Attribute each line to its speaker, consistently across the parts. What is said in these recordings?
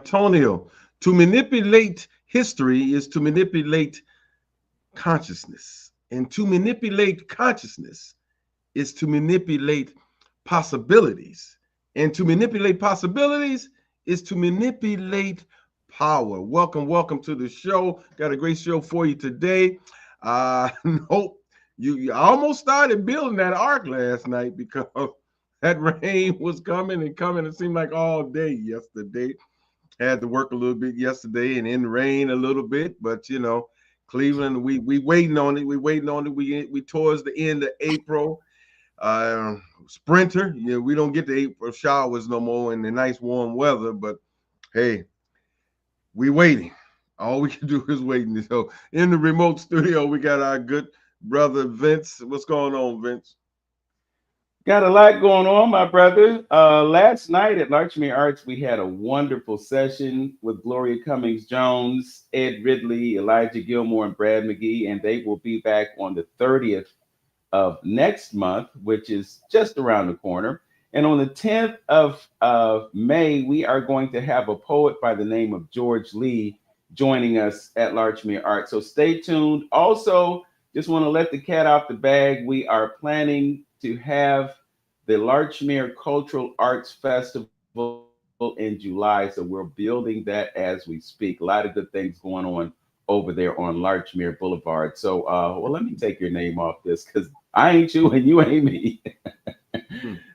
Speaker 1: Antonio. To manipulate history is to manipulate consciousness. And to manipulate consciousness is to manipulate possibilities. And to manipulate possibilities is to manipulate power. Welcome, welcome to the show. Got a great show for you today. I hope you almost started building that ark last night because that rain was coming and coming. It seemed like all day yesterday. Had to work a little bit yesterday and in rain a little bit, but Cleveland, we waiting on it. We waiting on it. We towards the end of April. Sprinter, we don't get the April showers no more in the nice warm weather, but hey, we waiting. All we can do is waiting. So in the remote studio, we got our good brother Vince. What's going on, Vince?
Speaker 2: Got a lot going on, my brother. Last night at Larchmere Arts, we had a wonderful session with Gloria Cummings Jones, Ed Ridley, Elijah Gilmore, and Brad McGee, and they will be back on the 30th of next month, which is just around the corner. And on the 10th of May, we are going to have a poet by the name of George Lee joining us at Larchmere Arts. So stay tuned. Also, just want to let the cat out the bag. We are planning to have the Larchmere Cultural Arts Festival in July. So we're building that as we speak. A lot of good things going on over there on Larchmere Boulevard. So, well, let me take your name off this because I ain't you and you ain't me.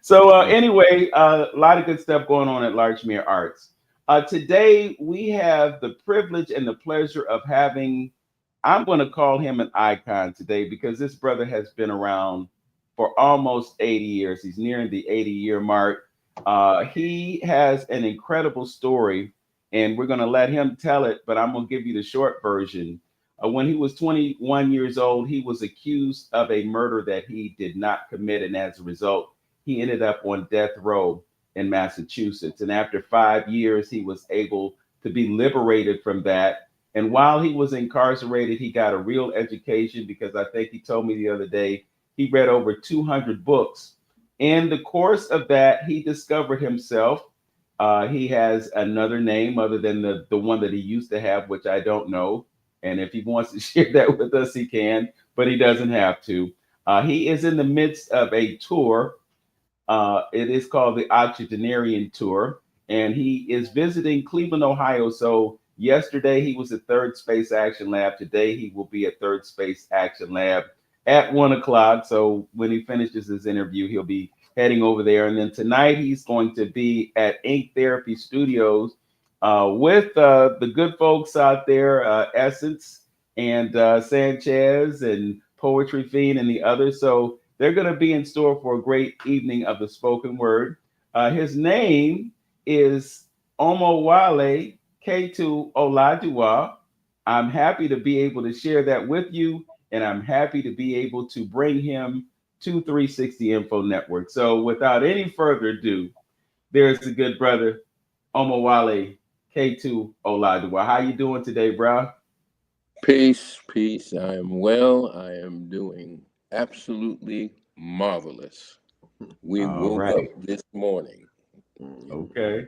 Speaker 2: So, anyway, a lot of good stuff going on at Larchmere Arts. Today, we have the privilege and the pleasure of having, I'm going to call him an icon today because this brother has been around for almost 80 years. He's nearing the 80-year mark. He has an incredible story, and we're going to let him tell it, but I'm going to give you the short version. When he was 21 years old, he was accused of a murder that he did not commit, and as a result, he ended up on death row in Massachusetts. And after 5 years, he was able to be liberated from that. And while he was incarcerated, he got a real education because I think he told me the other day he read over 200 books. In the course of that, he discovered himself. He has another name other than the one that he used to have, which I don't know. And if he wants to share that with us, he can, but he doesn't have to. He is in the midst of a tour. It is called the Octogenarian Tour, and he is visiting Cleveland, Ohio. So yesterday he was at Third Space Action Lab. Today he will be at Third Space Action Lab at 1 o'clock. So when he finishes his interview, he'll be heading over there. And then tonight he's going to be at Ink Therapy Studios with the good folks out there, Essence and Sanchez and Poetry Fiend and the others. So they're going to be in store for a great evening of the spoken word. His name is Omowale Ketu Oladuwa. I'm happy to be able to share that with you, and I'm happy to be able to bring him to 360 Info Network. So without any further ado, there's the good brother, Omowale Ketu Oladuwa. How you doing today, bro?
Speaker 3: Peace, peace. I am well. I am doing absolutely marvelous. We
Speaker 2: All
Speaker 3: woke up
Speaker 2: right.
Speaker 3: this morning
Speaker 2: Okay.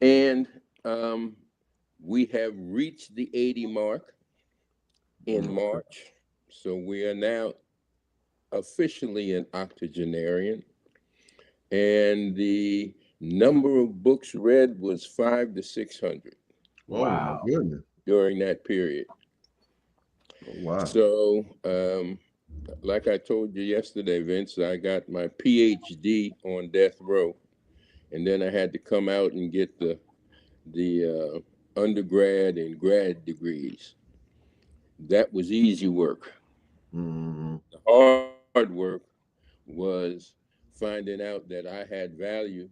Speaker 3: and um, we have reached the 80 mark in March. So we are now officially an octogenarian. And the number of books read was 500 to 600
Speaker 1: Oh my
Speaker 2: Wow.
Speaker 1: goodness.
Speaker 3: during that period.
Speaker 1: Oh, wow.
Speaker 3: So, like I told you yesterday, Vince, I got my PhD on death row, and then I had to come out and get the undergrad and grad degrees. That was easy work.
Speaker 1: Mm-hmm.
Speaker 3: The hard work was finding out that I had value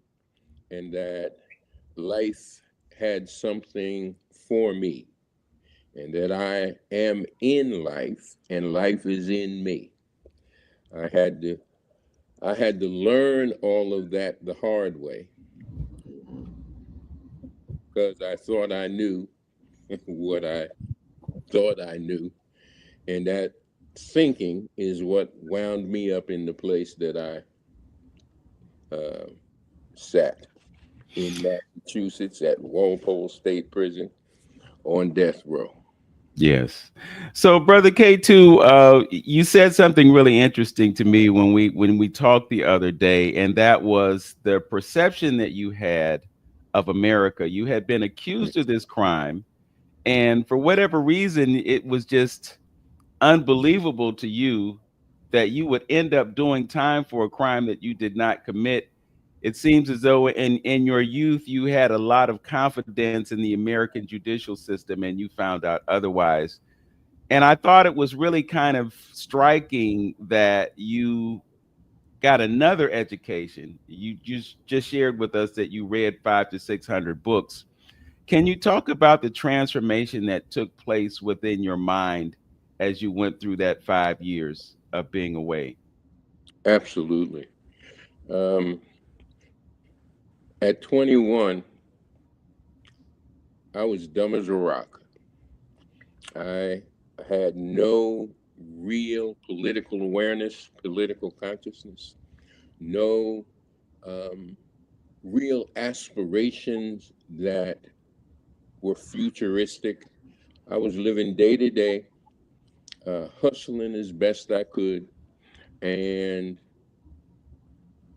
Speaker 3: and that life had something for me, and that I am in life and life is in me. I had to I had to learn all of that the hard way because I thought I knew what I thought I knew, and that thinking is what wound me up in the place that I sat. in Massachusetts at Walpole State Prison on death row.
Speaker 2: Yes. So, brother K2, you said something really interesting to me when we talked the other day, and that was the perception that you had of America. You had been accused of this crime, and for whatever reason, it was just unbelievable to you that you would end up doing time for a crime that you did not commit. It seems as though in your youth you had a lot of confidence in the American judicial system and you found out otherwise. And I thought it was really kind of striking that you got another education. You just shared with us that you read 500 to 600 books. Can you talk about the transformation that took place within your mind as you went through that 5 years of being away?
Speaker 3: Absolutely. Um, at 21, I was dumb as a rock. I had no real political awareness, political consciousness, no um, real aspirations that were futuristic. I was living day to day, hustling as best I could, and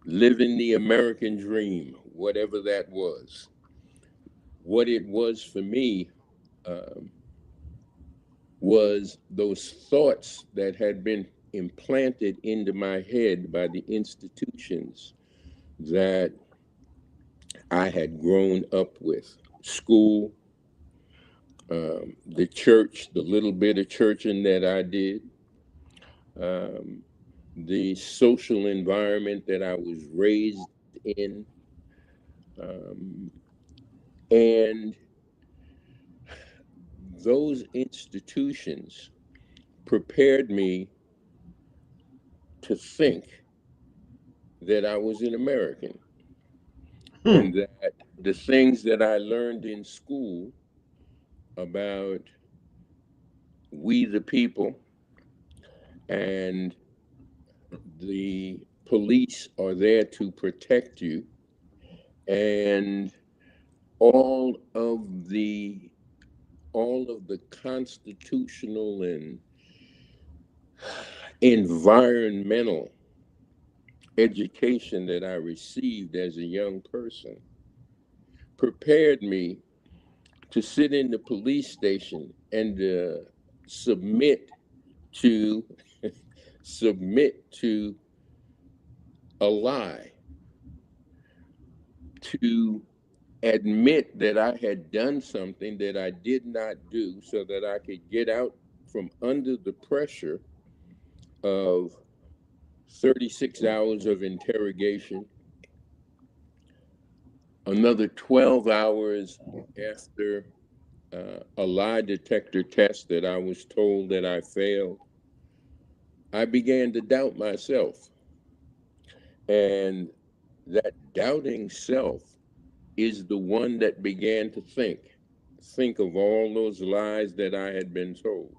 Speaker 3: living the American dream, whatever that was. What it was for me um, was those thoughts that had been implanted into my head by the institutions that I had grown up with: school, the church, the little bit of churching that I did, um, the social environment that I was raised in. Um, and those institutions prepared me to think that I was an American,
Speaker 1: Hmm.
Speaker 3: and that the things that I learned in school about we the people and the police are there to protect you, and all of the all of the constitutional and environmental education that I received as a young person prepared me to sit in the police station and submit to submit to a lie, to admit that I had done something that I did not do so that I could get out from under the pressure of 36 hours of interrogation, another 12 hours after a lie detector test that I was told that I failed. I began to doubt myself. And that doubting self is the one that began to think of all those lies that I had been told.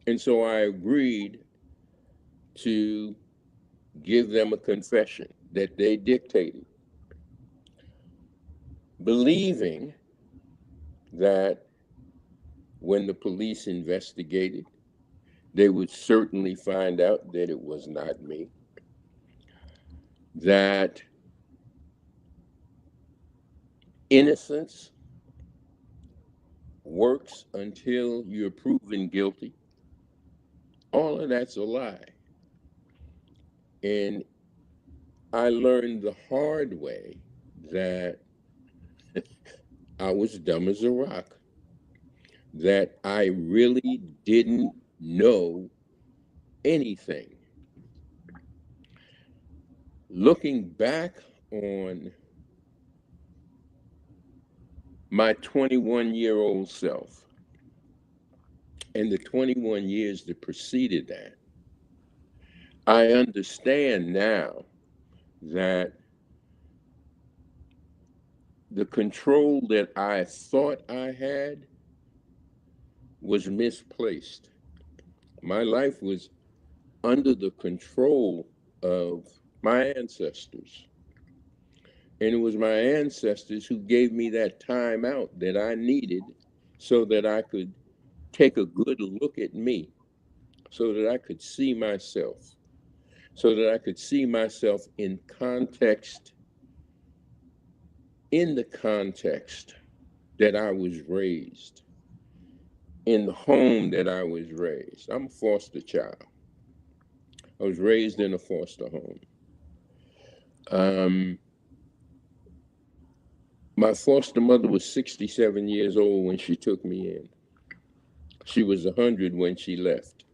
Speaker 3: And so I agreed to give them a confession that they dictated, believing that when the police investigated, they would certainly find out that it was not me, that innocence works until you're proven guilty. All of that's a lie. And I learned the hard way that I was dumb as a rock, that I really didn't know anything. Looking back on my 21-year-old self and the 21 years that preceded that, I understand now that the control that I thought I had was misplaced. My life was under the control of my ancestors. And it was my ancestors who gave me that time out that I needed so that I could take a good look at me, so that I could see myself, so that I could see myself in context, in the context that I was raised, in the home that I was raised. I'm a foster child. I was raised in a foster home. Um, my foster mother was 67 years old when she took me in. She was 100 when she left.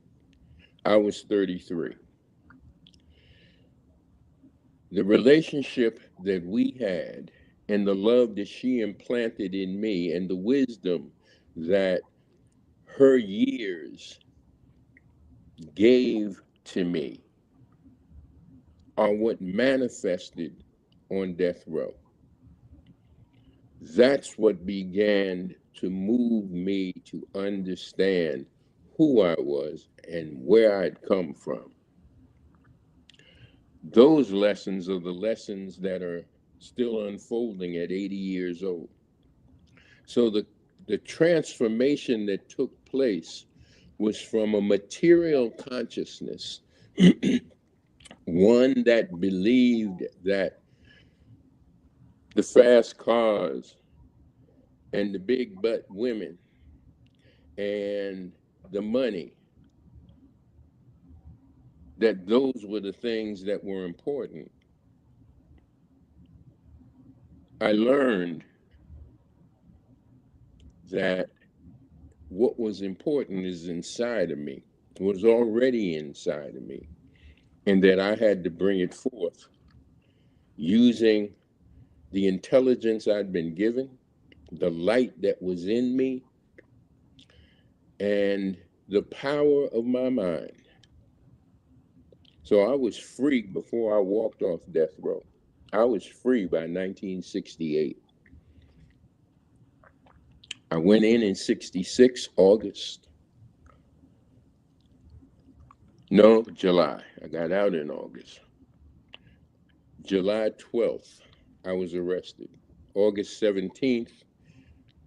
Speaker 3: I was 33. The relationship that we had and the love that she implanted in me and the wisdom that her years gave to me are what manifested on death row. That's what began to move me to understand who I was and where I'd come from. Those lessons are the lessons that are still unfolding at 80 years old. So the transformation that took place was from a material consciousness, one that believed that the fast cars and the big butt women and the money, that those were the things that were important. I learned that what was important is inside of me, was already inside of me, and that I had to bring it forth using the intelligence I'd been given, the light that was in me, and the power of my mind. So I was free before I walked off death row. I was free by 1968. I went in 66, August. No, July. I got out in August. July 12th, I was arrested. August 17th,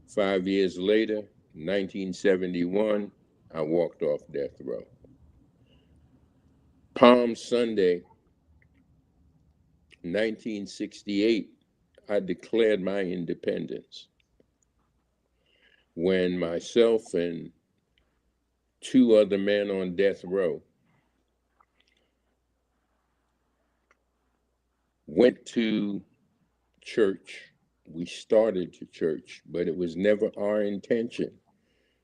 Speaker 3: 5 years later, 1971, I walked off death row. Palm Sunday, 1968, I declared my independence when myself and two other men on death row went to church. We started to church, but it was never our intention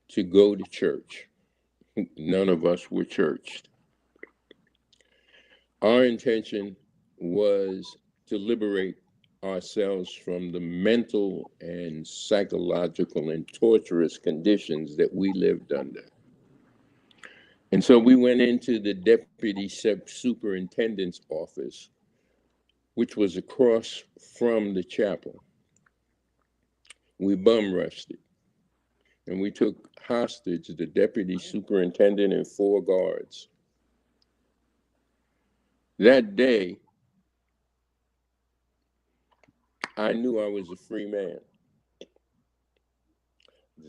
Speaker 3: to go to church. None of us were churched. Our intention was to liberate ourselves from the mental and psychological and torturous conditions that we lived under. And so we went into the deputy superintendent's office, which was across from the chapel. We bum rushed it, and we took hostage the deputy superintendent and 4 guards. That day, I knew I was a free man.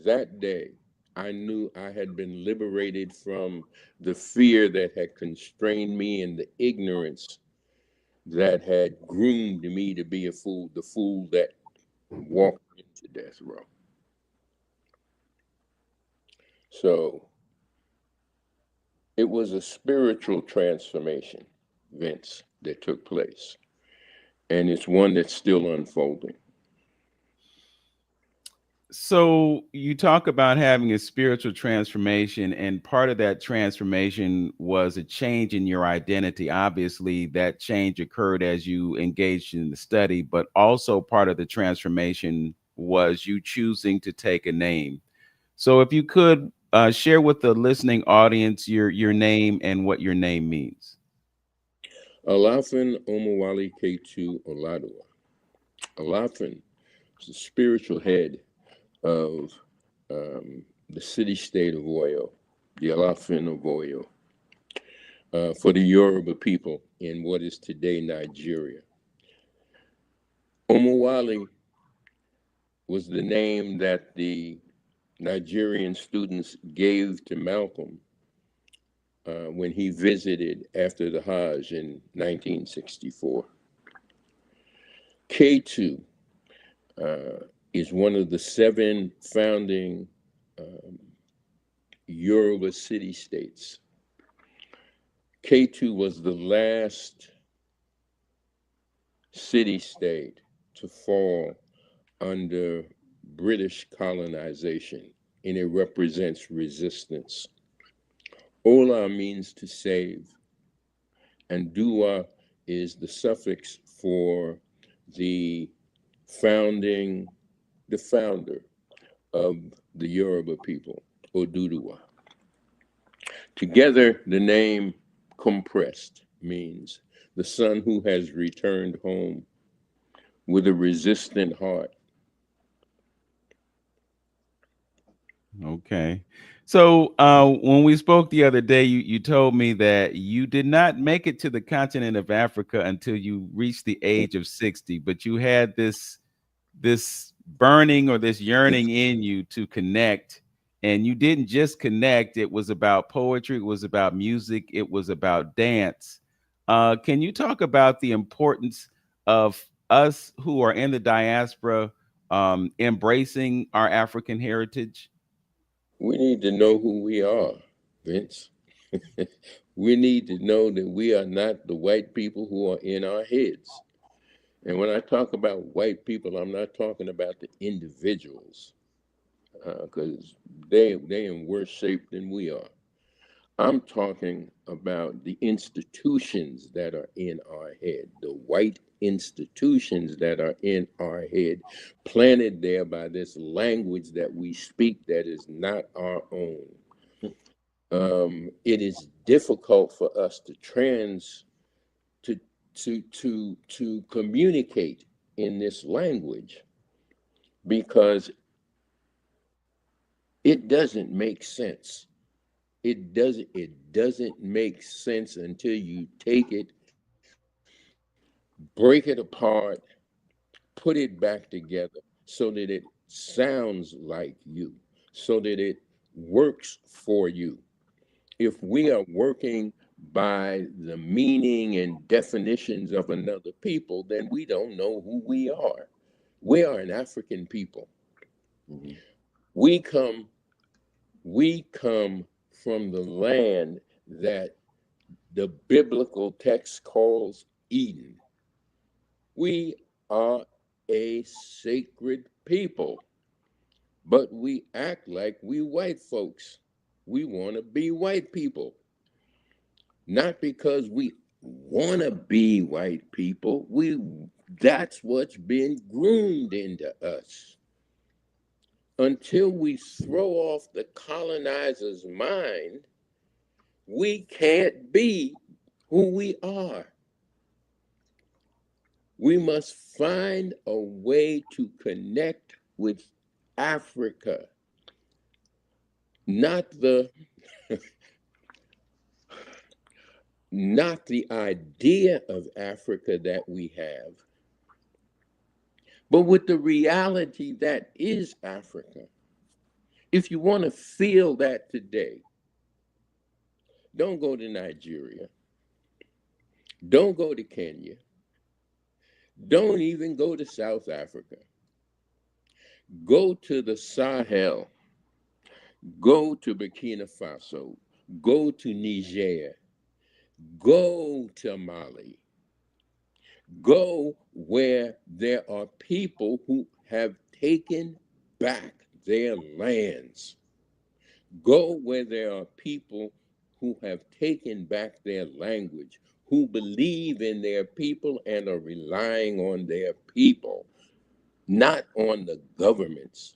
Speaker 3: That day, I knew I had been liberated from the fear that had constrained me and the ignorance that had groomed me to be a fool, the fool that walked into death row. So it was a spiritual transformation, Vince, that took place. And it's one that's still unfolding.
Speaker 2: So you talk about having a spiritual transformation, and part of that transformation was a change in your identity. Obviously, that change occurred as you engaged in the study, but also part of the transformation was you choosing to take a name. So if you could share with the listening audience your name and what your name means.
Speaker 3: Alafin Omowale Ketu Oladuwa. Alafin is the spiritual head of the city-state of Oyo, the Alafin of Oyo, for the Yoruba people in what is today Nigeria. Omowale was the name that the Nigerian students gave to Malcolm when he visited after the Hajj in 1964. Ketu is one of the 7 founding um, Yoruba city states. Ketu was the last city state to fall under British colonization, and it represents resistance. Ola means to save, and Dua is the suffix for the founding, the founder of the Yoruba people, Oduduwa. Together, the name compressed means the son who has returned home with a resistant heart.
Speaker 2: Okay. So when we spoke the other day, you told me that you did not make it to the continent of Africa until you reached the age of 60, but you had this burning or this yearning in you to connect. And you didn't just connect, it was about poetry, it was about music, it was about dance. Can you talk about the importance of us who are in the diaspora embracing our African heritage?
Speaker 3: We need to know who we are, Vince. We need to know that we are not the white people who are in our heads. And when I talk about white people, I'm not talking about the individuals, because they in worse shape than we are. I'm talking about the institutions that are in our head, the white institutions that are in our head, planted there by this language that we speak that is not our own. It is difficult for us to to to communicate in this language because it doesn't make sense. It doesn't make sense until you take it, break it apart, put it back together so that it sounds like you, so that it works for you. If we are working by the meaning and definitions of another people, then we don't know who we are. We are an African people.
Speaker 1: Mhm.
Speaker 3: We come we come from the land that the biblical text calls Eden. We are a sacred people, but we act like we white folks. We want to be white people, not because we want to be white people. That's what's been groomed into us. Until we throw off the colonizer's mind, we can't be who we are. We must find a way to connect with Africa, not the not the idea of Africa that we have, but with the reality that is Africa. If you want to feel that today, don't go to Nigeria, don't go to Kenya, don't even go to South Africa. Go to the Sahel, go to Burkina Faso, go to Niger, go to Mali, go where there are people who have taken back their lands. Go where there are people who have taken back their language, who believe in their people and are relying on their people, not on the governments.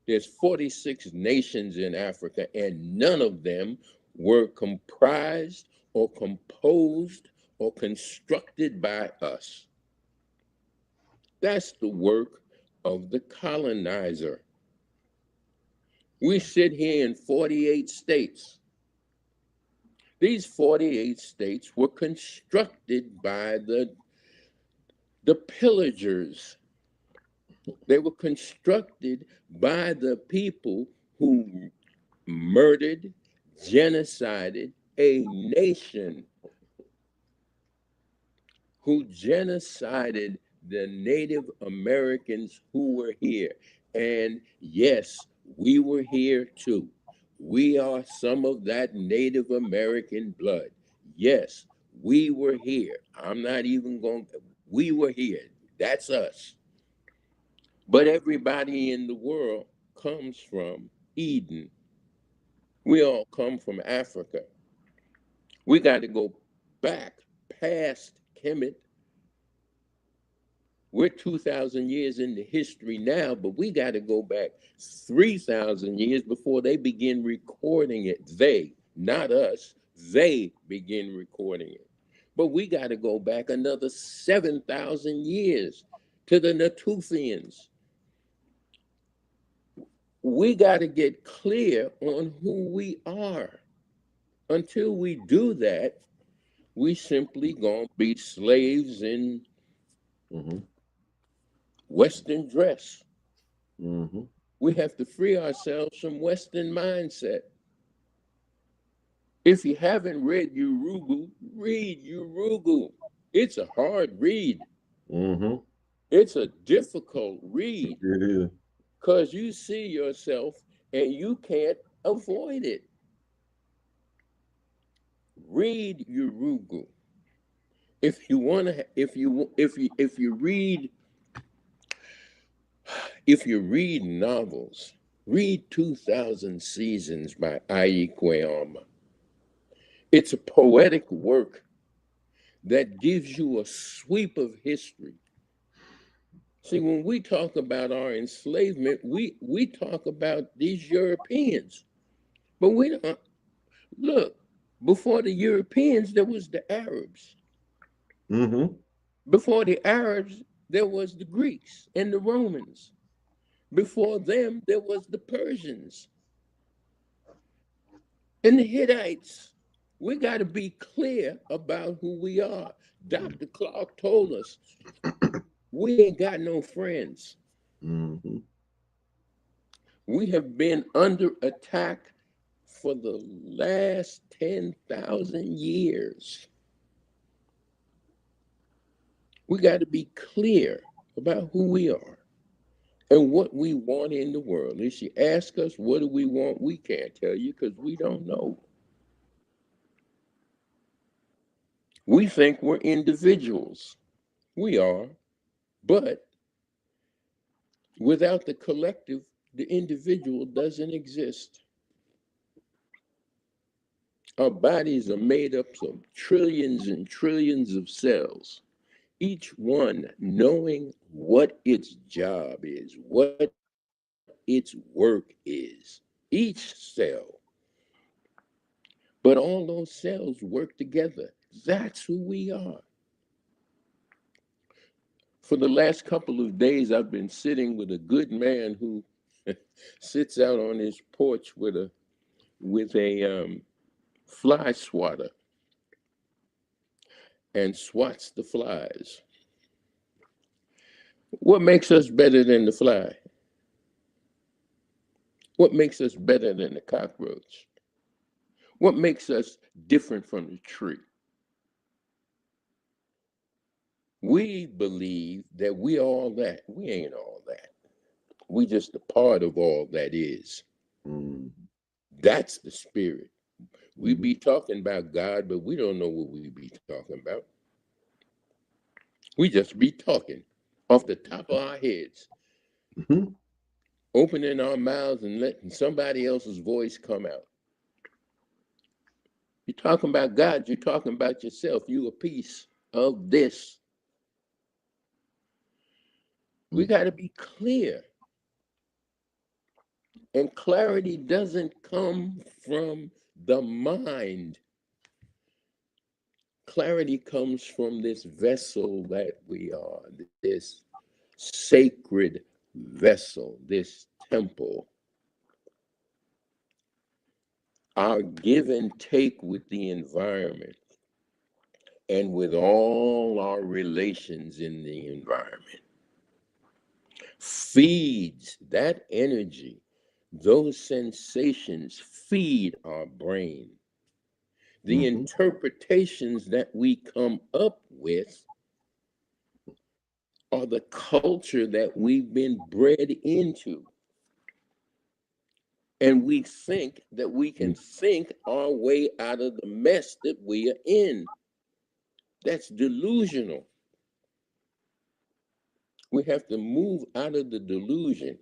Speaker 3: There's 46 nations in Africa, and none of them were comprised or composed or constructed by us. That's the work of the colonizer. We sit here in 48 states. These 48 states were constructed by the pillagers They were constructed by the people who murdered, genocided a nation, who genocided the Native Americans who were here. And yes, we were here too. We are some of that Native American blood. Yes, we were here. I'm not even going, we were here. That's us. But everybody in the world comes from Eden. We all come from Africa. We got to go back past Kemet. We're 2,000 years into history now, but we got to go back 3,000 years before they begin recording it. They, not us, they begin recording it. But we got to go back another 7,000 years to the Natufians. We got to get clear on who we are. Until we do that, we simply gonna be slaves in Western dress. We have to free ourselves from Western mindset. If you haven't read Urugu, read Urugu. It's a hard read. It's a difficult read.
Speaker 1: It is.
Speaker 3: Because you see yourself and you can't avoid it. Read Urugu. If you want to, if you read novels, read 2,000 Seasons by Ayikweoma. It's a poetic work that gives you a sweep of history. See, when we talk about our enslavement, we talk about these Europeans, but we don't look. Before the Europeans, there was the Arabs. Before the Arabs, there was the Greeks and the Romans. Before them, there was the Persians and the Hittites. We got to be clear about who we are. Dr. Clark told us we ain't got no friends. We have been under attack for the last 10,000 years. We got to be clear about who we are and what we want in the world. If you ask us, what do we want? We can't tell you because we don't know. We think we're individuals. We are, but without the collective, the individual doesn't exist. Our bodies are made up of trillions and trillions of cells, each one knowing what its job is, what its work is, each cell. But all those cells work together. That's who we are. For the last couple of days, I've been sitting with a good man who sits out on his porch with a fly swatter and swats the flies. What makes us better than the fly? What makes us better than the cockroach? What makes us different from the tree? We believe that we all that. We ain't all that. We just a part of all that is. That's the spirit. We be talking about God, but we don't know what we be talking about. We just be talking off the top of our heads, opening our mouths and letting somebody else's voice come out. You're talking about God, you're talking about yourself. You a piece of this. We got to be clear. And clarity doesn't come from the mind. Clarity comes from this vessel that we are, this sacred vessel, this temple. Our give and take with the environment and with all our relations in the environment. feeds that energy, those sensations feed our brain. The interpretations that we come up with are the culture that we've been bred into. And we think that we can think our way out of the mess that we are in. That's delusional. We have to move out of the delusion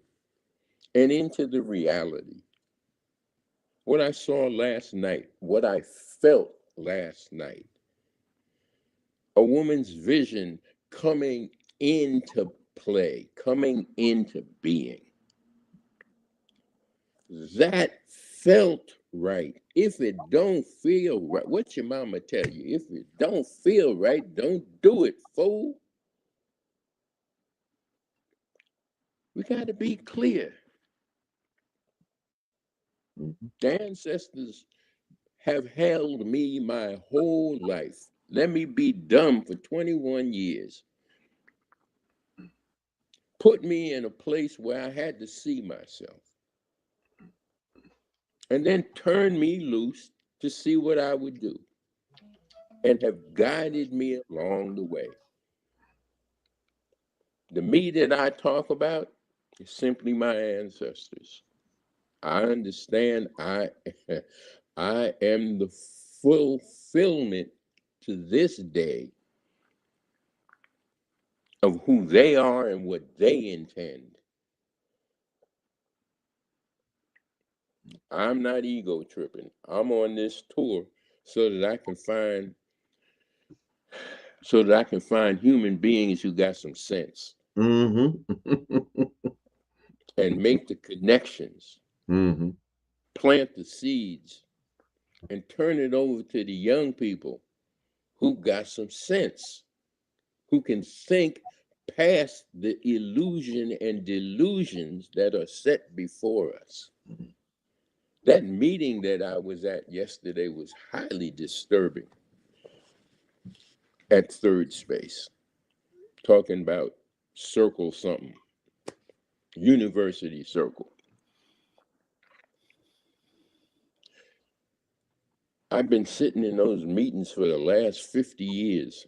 Speaker 3: and into the reality. What I saw last night, what I felt last night, a woman's vision coming into play, coming into being. That felt right. If it don't feel right, what your mama tell you? If it don't feel right, don't do it, fool. We got to be clear. The ancestors have held me my whole life. Let me be dumb for 21 years. Put me in a place where I had to see myself. And then turn me loose to see what I would do. And have guided me along the way. The me that I talk about is simply my ancestors. I understand I am the fulfillment to this day of who they are and what they intend. I'm not ego tripping. I'm on this tour so that I can find human beings who got some sense and make the connections, plant the seeds, and turn it over to the young people who got some sense, who can think past the illusion and delusions that are set before us. That meeting that I was at yesterday was highly disturbing at Third Space, talking about circle something, university circle. I've been sitting in those meetings for the last 50 years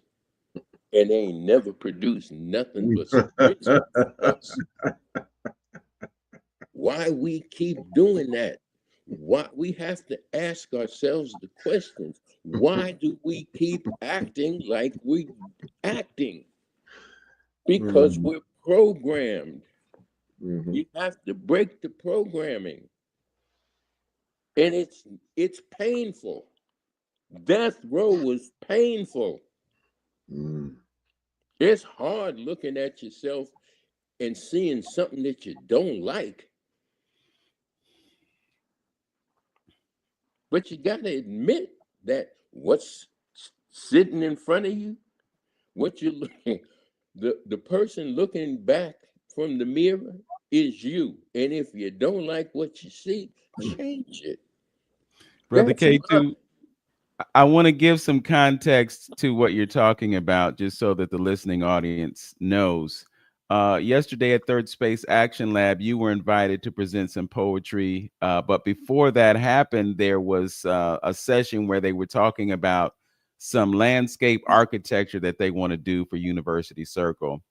Speaker 3: and they ain't never produced nothing but some rich us. Why we keep doing that? Why we have to ask ourselves the questions. Why do we keep acting like we acting? Because we're programmed. You have to break the programming. And it's painful. Death row was painful. It's hard looking at yourself and seeing something that you don't like. But you got to admit that what's sitting in front of you, what you're looking, the person looking back from the mirror is you. And if you don't like what you see, change it.
Speaker 2: Brother Ketu, I want to give some context to what you're talking about, just so that the listening audience knows. Yesterday at Third Space Action Lab, you were invited to present some poetry. But before that happened, there was a session where they were talking about some landscape architecture that they want to do for University Circle.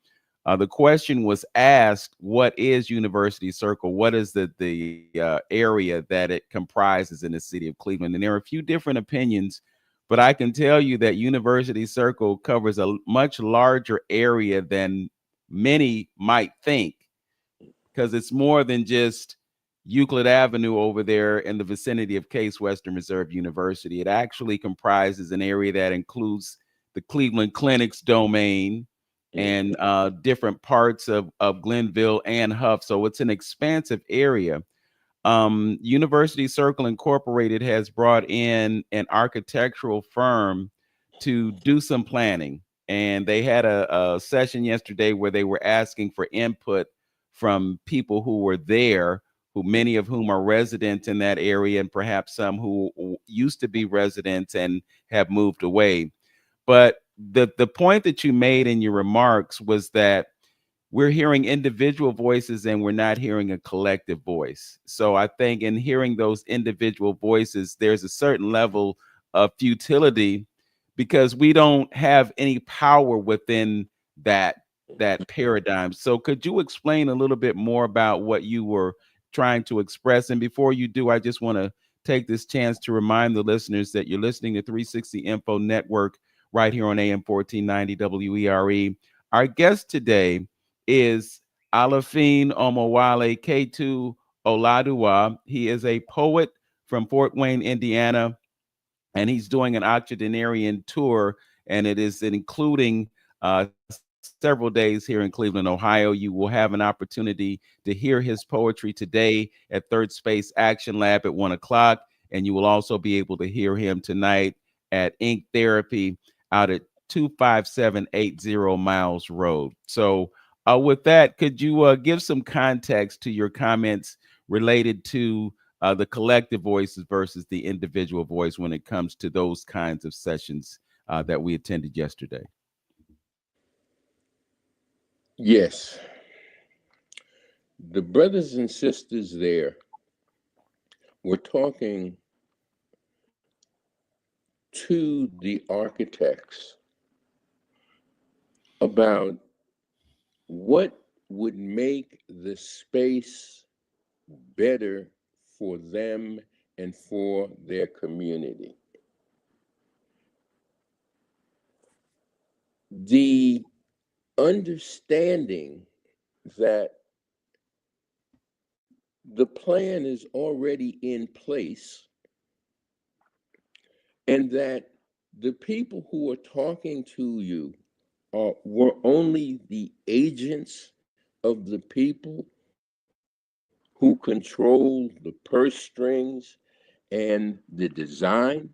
Speaker 2: The question was asked, what is University Circle? What is the area that it comprises in the city of Cleveland? And there are a few different opinions, but I can tell you that University Circle covers a much larger area than many might think, because it's more than just Euclid Avenue over there in the vicinity of Case Western Reserve University. It actually comprises an area that includes the Cleveland Clinic's domain, and different parts of Glenville and Huff. So it's an expansive area. University Circle Incorporated has brought in an architectural firm to do some planning. And they had a session yesterday where they were asking for input from people who were there, who many of whom are residents in that area, and perhaps some who used to be residents and have moved away. But the point that you made in your remarks was that we're hearing individual voices and we're not hearing a collective voice. So I think in hearing those individual voices, there's a certain level of futility because we don't have any power within that paradigm. So could you explain a little bit more about what you were trying to express? And before you do, I just want to take this chance to remind the listeners that you're listening to 360 Info Network right here on AM 1490 WERE. Our guest today is Alafin Omowale Ketu Oladuwa. He is a poet from Fort Wayne, Indiana, and he's doing an octogenarian tour, and it is including several days here in Cleveland, Ohio. You will have an opportunity to hear his poetry today at Third Space Action Lab at 1 o'clock, and you will also be able to hear him tonight at Ink Therapy out at 25780 Miles Road. So with that, could you give some context to your comments related to the collective voices versus the individual voice when it comes to those kinds of sessions that we attended yesterday?
Speaker 3: Yes, the brothers and sisters there were talking to the architects about what would make the space better for them and for their community. The understanding that the plan is already in place and that the people who are talking to you were only the agents of the people who control the purse strings and the design,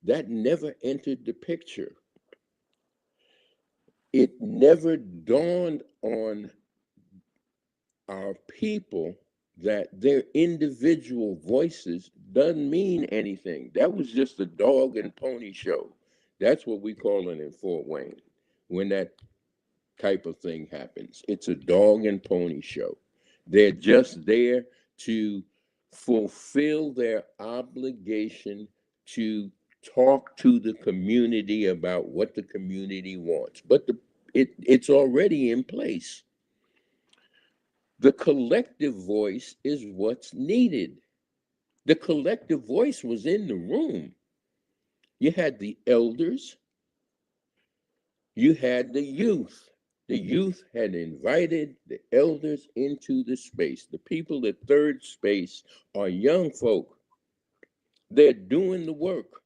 Speaker 3: that never entered the picture. It never dawned on our people that their individual voices doesn't mean anything. That was just a dog and pony show. That's what we call it in Fort Wayne when that type of thing happens. It's a dog and pony show. They're just there to fulfill their obligation to talk to the community about what the community wants. But it's already in place. The collective voice is what's needed. The collective voice was in the room. You had the elders, you had the youth. The youth had invited the elders into the space. The people at Third Space are young folk. They're doing the work.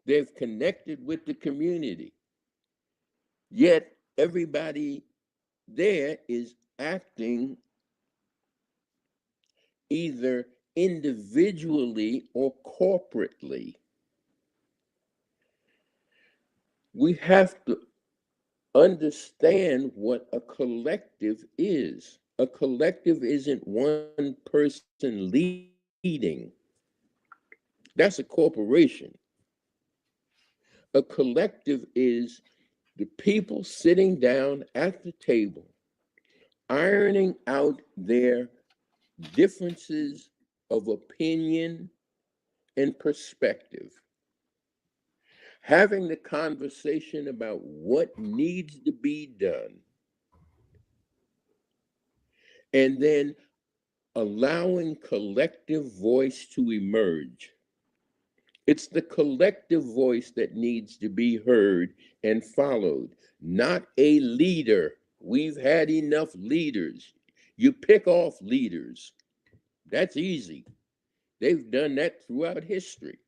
Speaker 3: They've connected with the community. Yet everybody there is acting either individually or corporately. We have to understand what a collective is. A collective isn't one person leading, that's a corporation. A collective is the people sitting down at the table, ironing out their differences of opinion and perspective, having the conversation about what needs to be done, and then allowing collective voice to emerge. It's the collective voice that needs to be heard and followed, not a leader. We've had enough leaders. You pick off leaders. That's easy. They've done that throughout history.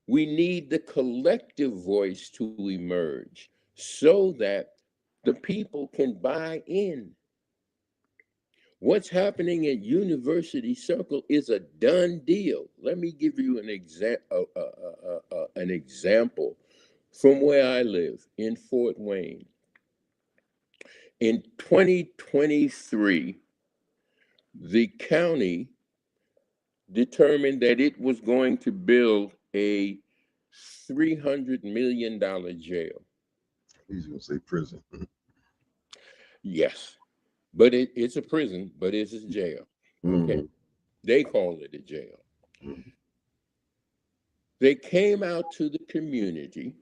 Speaker 3: We need the collective voice to emerge so that the people can buy in. What's happening at University Circle is a done deal. Let me give you an example from where I live in Fort Wayne. In 2023, the county determined that it was going to build a $300 million jail.
Speaker 1: He's gonna say prison.
Speaker 3: Yes, but it's a prison, but it's a jail. Okay, they call it a jail. They came out to the community.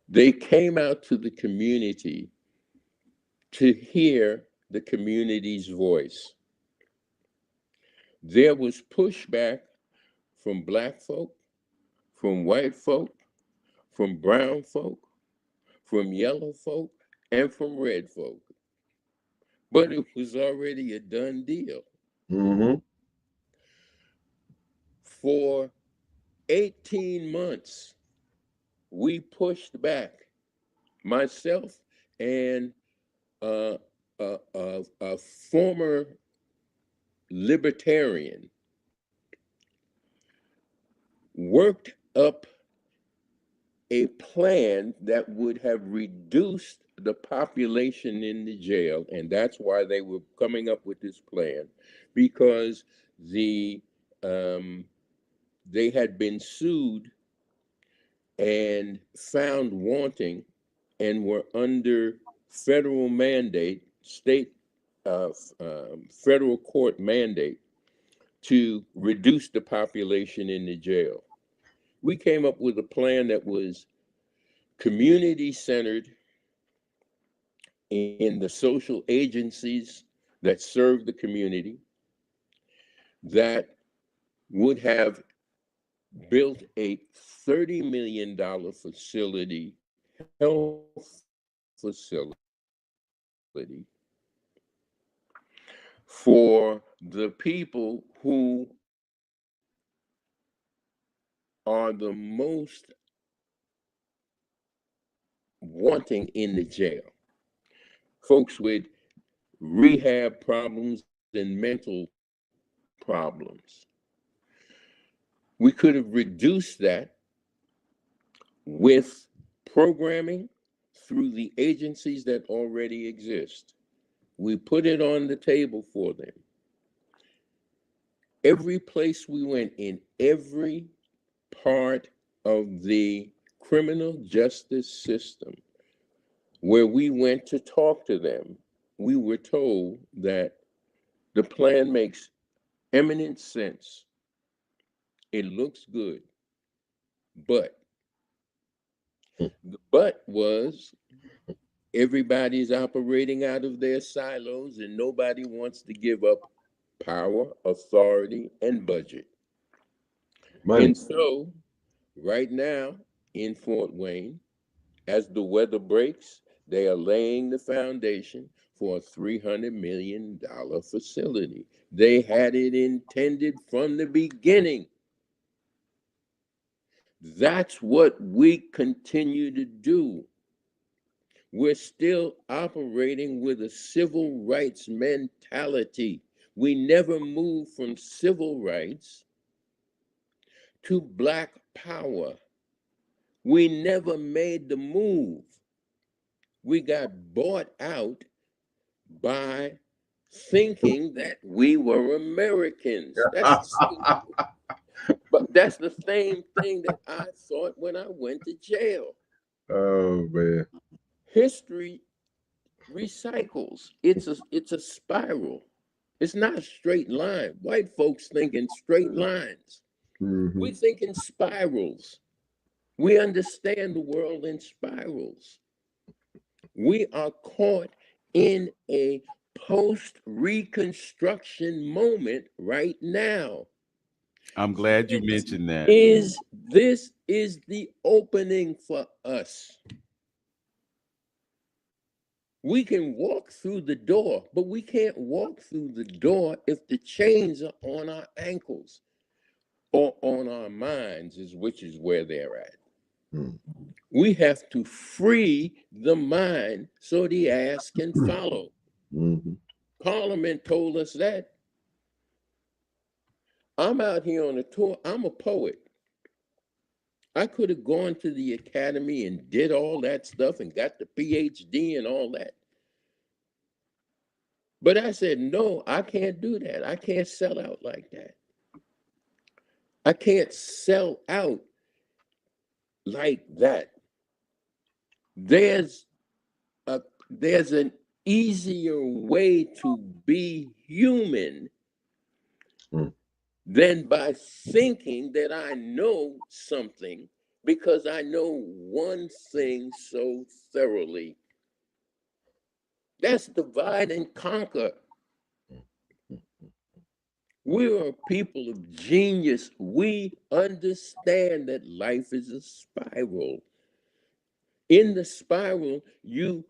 Speaker 3: They came out to the community to hear the community's voice. There was pushback from black folk, from white folk, from brown folk, from yellow folk, and from red folk. But it was already a done deal.
Speaker 1: Mm-hmm.
Speaker 3: For 18 months, we pushed back, myself and a former libertarian worked up a plan that would have reduced the population in the jail, and that's why they were coming up with this plan, because the they had been sued and found wanting and were under federal mandate, state federal court mandate to reduce the population in the jail. We came up with a plan that was community centered in the social agencies that serve the community, that would have built a $30 million facility, health facility for the people who are the most wanting in the jail. Folks with rehab problems and mental problems. We could have reduced that with programming through the agencies that already exist. We put it on the table for them. Every place we went, in every part of the criminal justice system where we went to talk to them, we were told that the plan makes eminent sense. It looks good. But the but was everybody's operating out of their silos and nobody wants to give up power, authority, and budget.
Speaker 1: Money.
Speaker 3: And so, right now in Fort Wayne, as the weather breaks, they are laying the foundation for a $300 million facility. They had it intended from the beginning. That's what we continue to do. We're still operating with a civil rights mentality. We never moved from civil rights to black power. We never made the move. We got bought out by thinking that we were Americans. But that's the same thing that I thought when I went to jail.
Speaker 1: Oh man.
Speaker 3: History recycles. It's a spiral. It's not a straight line. White folks think in straight lines.
Speaker 1: Mm-hmm.
Speaker 3: We think in spirals. We understand the world in spirals. We are caught in a post-reconstruction moment right now.
Speaker 2: I'm glad you mentioned that.
Speaker 3: This is the opening for us. We can walk through the door, but we can't walk through the door if the chains are on our ankles or on our minds, which is where they're at.
Speaker 1: Mm.
Speaker 3: We have to free the mind so the ass can follow.
Speaker 1: Mm-hmm.
Speaker 3: Parliament told us that. I'm out here on a tour. I'm a poet. I could have gone to the academy and did all that stuff and got the PhD and all that. But I said, no, I can't do that. I can't sell out like that. I can't sell out like that. There's there's an easier way to be human
Speaker 1: Mm.
Speaker 3: than by thinking that I know something, because I know one thing so thoroughly. That's divide and conquer. We are people of genius. We understand that life is a spiral. In the spiral, you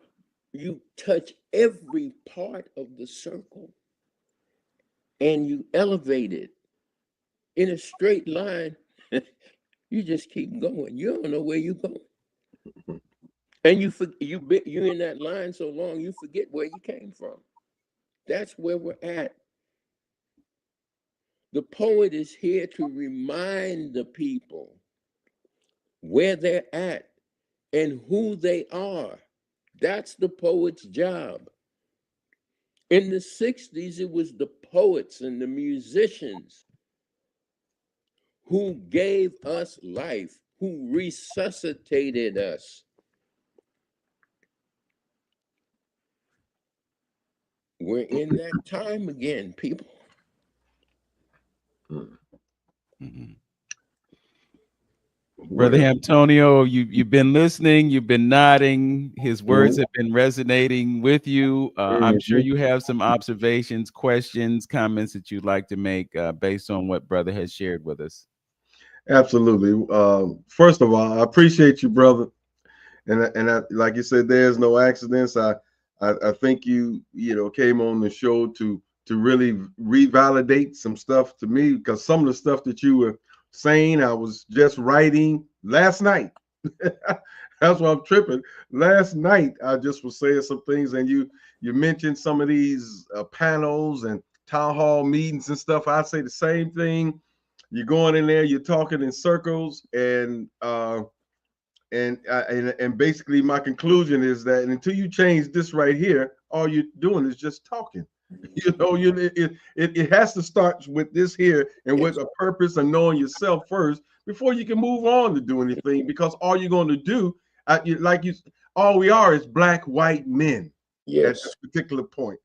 Speaker 3: touch every part of the circle and you elevate it in a straight line. You just keep going. You don't know where you're going, and you're in that line so long you forget where you came from. That's where we're at. The poet is here to remind the people where they're at and who they are. That's the poet's job. In the 60s, it was the poets and the musicians who gave us life, who resuscitated us. We're in that time again, people.
Speaker 2: Mhm. Brother
Speaker 1: Well,
Speaker 2: Antonio, you've been listening, you've been nodding. His words have been resonating with you. I'm sure
Speaker 1: mhm.
Speaker 2: you have some observations, questions, comments that you'd like to make based on what brother has shared with us.
Speaker 1: Absolutely. First of all, I appreciate you, brother. And like you said, there's no accidents. I think you came on the show to really revalidate some stuff to me, because some of the stuff that you were saying, I was just writing last night. That's why I'm tripping. Last night, I just was saying some things, and you mentioned some of these panels and town hall meetings and stuff. I say the same thing. You're going in there, you're talking in circles, and basically my conclusion is that until you change this right here, all you're doing is just talking. It has to start with this here, and with
Speaker 3: Yes,
Speaker 1: a purpose and knowing yourself first before you can move on to do anything. Because all you're going to do, all we are is black white men at
Speaker 3: yes.
Speaker 1: this particular point.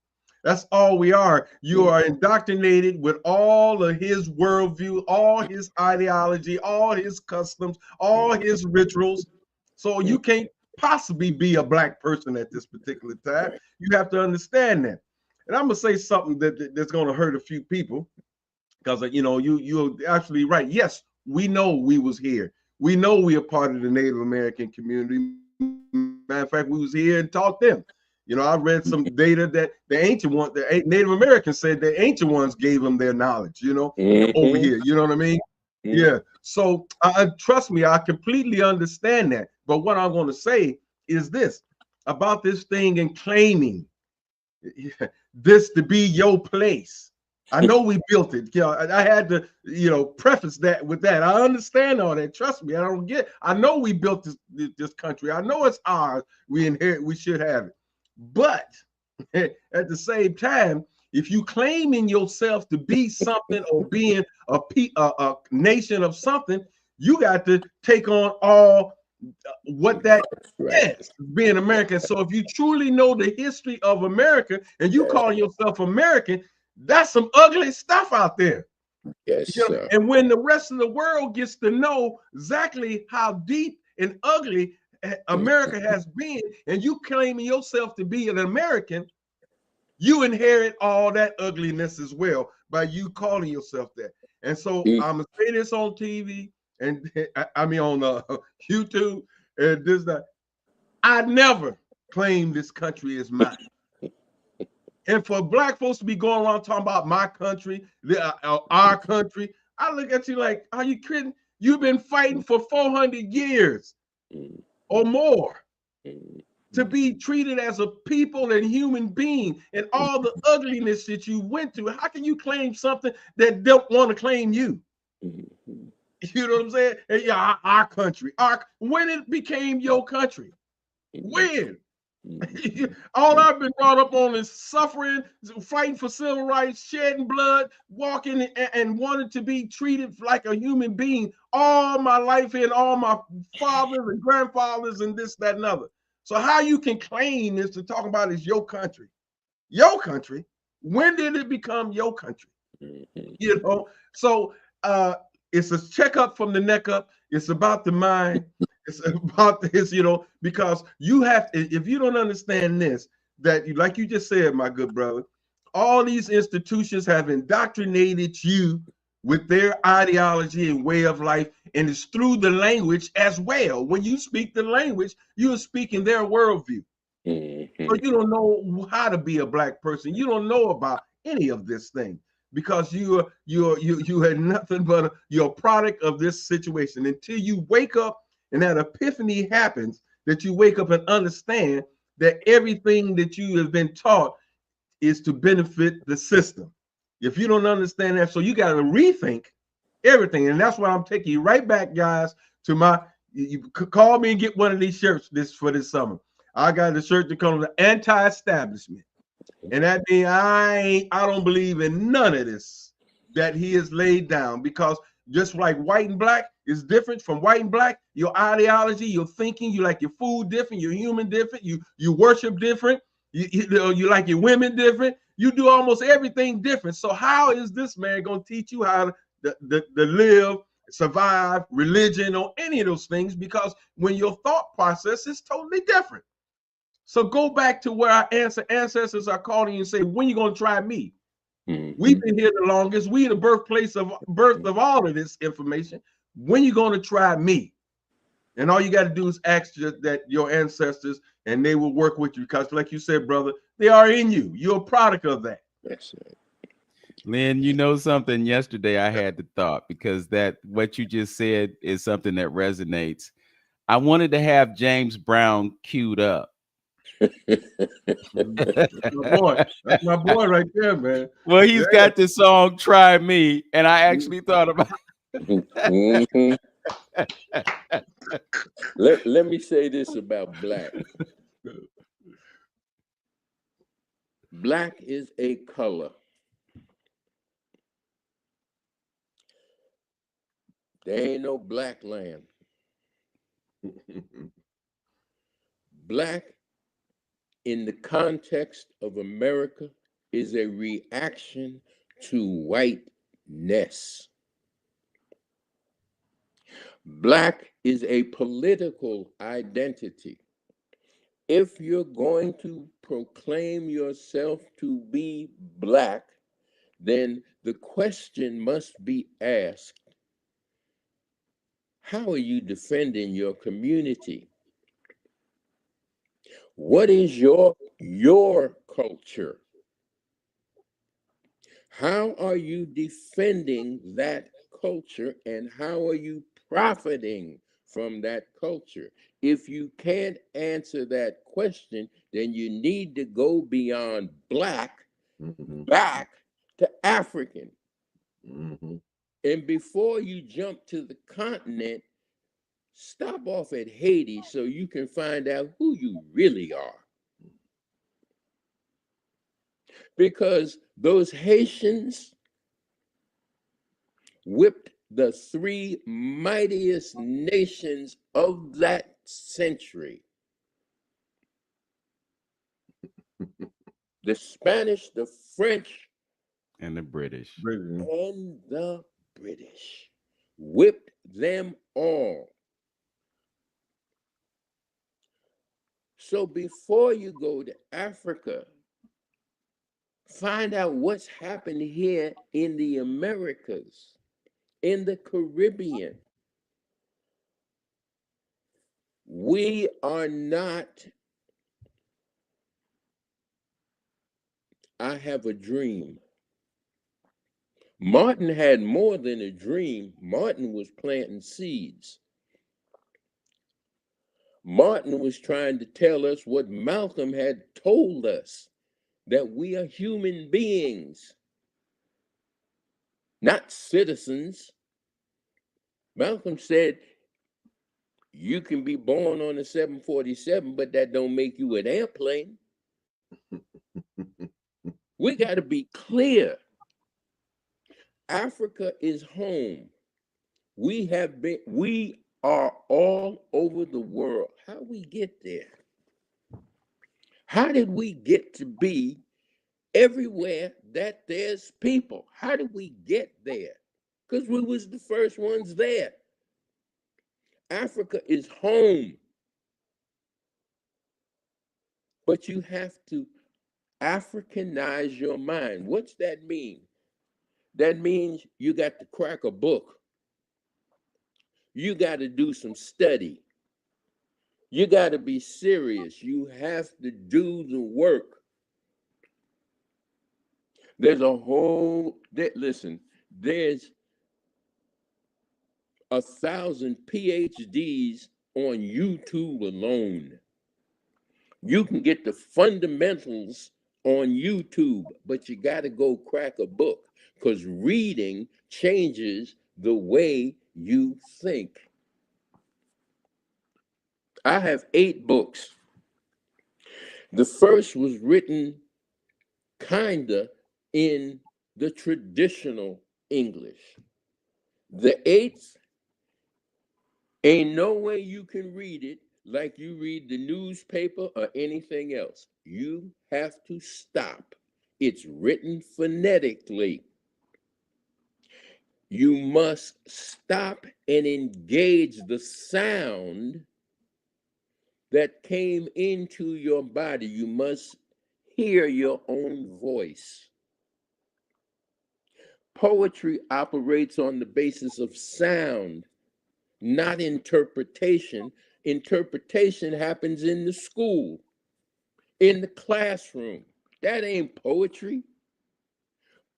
Speaker 1: That's all we are. You are indoctrinated with all of his worldview, all his ideology, all his customs, all his rituals. So you can't possibly be a black person at this particular time.
Speaker 3: Right.
Speaker 1: You have to understand that. And I'm gonna say something that's gonna hurt a few people, because you're actually right. Yes, we know we was here. We know we are part of the Native American community. Matter of fact, we was here and taught them. I read some data that the Native Americans said the ancient ones gave them their knowledge. Over
Speaker 3: Mm-hmm.
Speaker 1: here. You know what I mean?
Speaker 3: Mm-hmm.
Speaker 1: Yeah. So trust me, I completely understand that. But what I'm going to say is this about this thing and claiming this to be your place. I know we built it. I had to, preface that with that. I understand all that. Trust me, I know we built this country. I know it's ours. We inherit, we should have it. But at the same time, if you claim in yourself to be something or being a nation of something, you got to take on all what that
Speaker 3: Right.
Speaker 1: is, being American. So if you truly know the history of America and you
Speaker 3: Yes,
Speaker 1: call yourself American, that's some ugly stuff out there.
Speaker 3: yes, sir.
Speaker 1: And when the rest of the world gets to know exactly how deep and ugly America has been, and you claiming yourself to be an American, you inherit all that ugliness as well by you calling yourself that. And so
Speaker 3: Mm.
Speaker 1: I'm gonna say this on TV and I mean on YouTube and this that I never claimed this country as mine. And for black folks to be going around talking about my country, our country, I look at you like, are you kidding? You've been fighting for 400 years
Speaker 3: Mm.
Speaker 1: or more
Speaker 3: Mm.
Speaker 1: to be treated as a people and human being, and all the ugliness that you went through. How can you claim something that don't want to claim you?
Speaker 3: Mm.
Speaker 1: You know what I'm saying? And yeah, our country. When it became your country.
Speaker 3: Mm.
Speaker 1: When?
Speaker 3: Mm.
Speaker 1: All I've been brought up on is suffering, fighting for civil rights, shedding blood, walking and wanting to be treated like a human being all my life, and all my fathers and grandfathers and this, that, and other. So how you can claim is to talk about is your country. Your country. When did it become your country? You know, so it's a checkup from the neck up. It's about the mind. It's about this, because you have to, if you don't understand this, that you, like you just said, my good brother, all these institutions have indoctrinated you with their ideology and way of life, and it's through the language as well. When you speak the language, you're speaking their worldview. So you don't know how to be a black person. You don't know about any of this thing because you had nothing but you're a product of this situation until you wake up and that epiphany happens, that you wake up and understand that everything that you have been taught is to benefit the system. If you don't understand that, so you got to rethink everything. And that's why I'm taking you right back, guys, to my, you call me and get one of these shirts for this summer. I got a shirt that comes with anti-establishment. And that means I don't believe in none of this that he has laid down, because just like white and black is different from white and black, your ideology, your thinking, you like your food different, your human different, you worship different, you like your women different, you do almost everything different. So how is this man going to teach you how to live, survive, religion, or any of those things? Because when your thought process is totally different. So go back to where our ancestors are calling you and say, when you going to try me? We've been here the longest. We the birth of all of this information. When you going to try me? And all you got to do is ask that your ancestors, and they will work with you, because like you said, brother, they are in you. You're a product of that.
Speaker 3: That's it.
Speaker 2: Lynn, you know something? Yesterday I had the thought, because that what you just said is something that resonates. I wanted to have James Brown queued up.
Speaker 1: That's my boy right there, man.
Speaker 2: Well, he's got this song "Try Me," and I actually thought about
Speaker 3: Let me say this about black. Black is a color. There ain't no black land. Black, in the context of America, is a reaction to whiteness. Black is a political identity. If you're going to proclaim yourself to be black, then the question must be asked, how are you defending your community? What is your culture? How are you defending that culture, and how are you profiting from that culture? If you can't answer that question, then you need to go beyond black, back to African. And before you jump to the continent, stop off at Haiti so you can find out who you really are. Because those Haitians whipped the three mightiest nations of that century. The Spanish, the French,
Speaker 2: and the British.
Speaker 3: and the British whipped them all. So before you go to Africa, find out what's happened here in the Americas, in the Caribbean. We are not, I have a dream. Martin had more than a dream. Martin was planting seeds. Martin was trying to tell us what Malcolm had told us, that we are human beings, not citizens. Malcolm said, you can be born on a 747, but that don't make you an airplane. We got to be clear. Africa is home. We are all over the world. How we get there? How did we get to be everywhere that there's people? How did we get there? Because we was the first ones there. Africa is home. But you have to Africanize your mind. What's that mean? That means you got to crack a book. You got to do some study. You got to be serious. You have to do the work. There's a whole, listen, there's 1,000 PhDs on YouTube alone. You can get the fundamentals on YouTube, but you got to go crack a book because reading changes the way you think. I have 8 books. The first was written kinda in the traditional English. The 8th, ain't no way you can read it like you read the newspaper or anything else. You have to stop. It's written phonetically. You must stop and engage the sound that came into your body. You must hear your own voice. Poetry operates on the basis of sound, not interpretation. Interpretation happens in the school, in the classroom. That ain't poetry.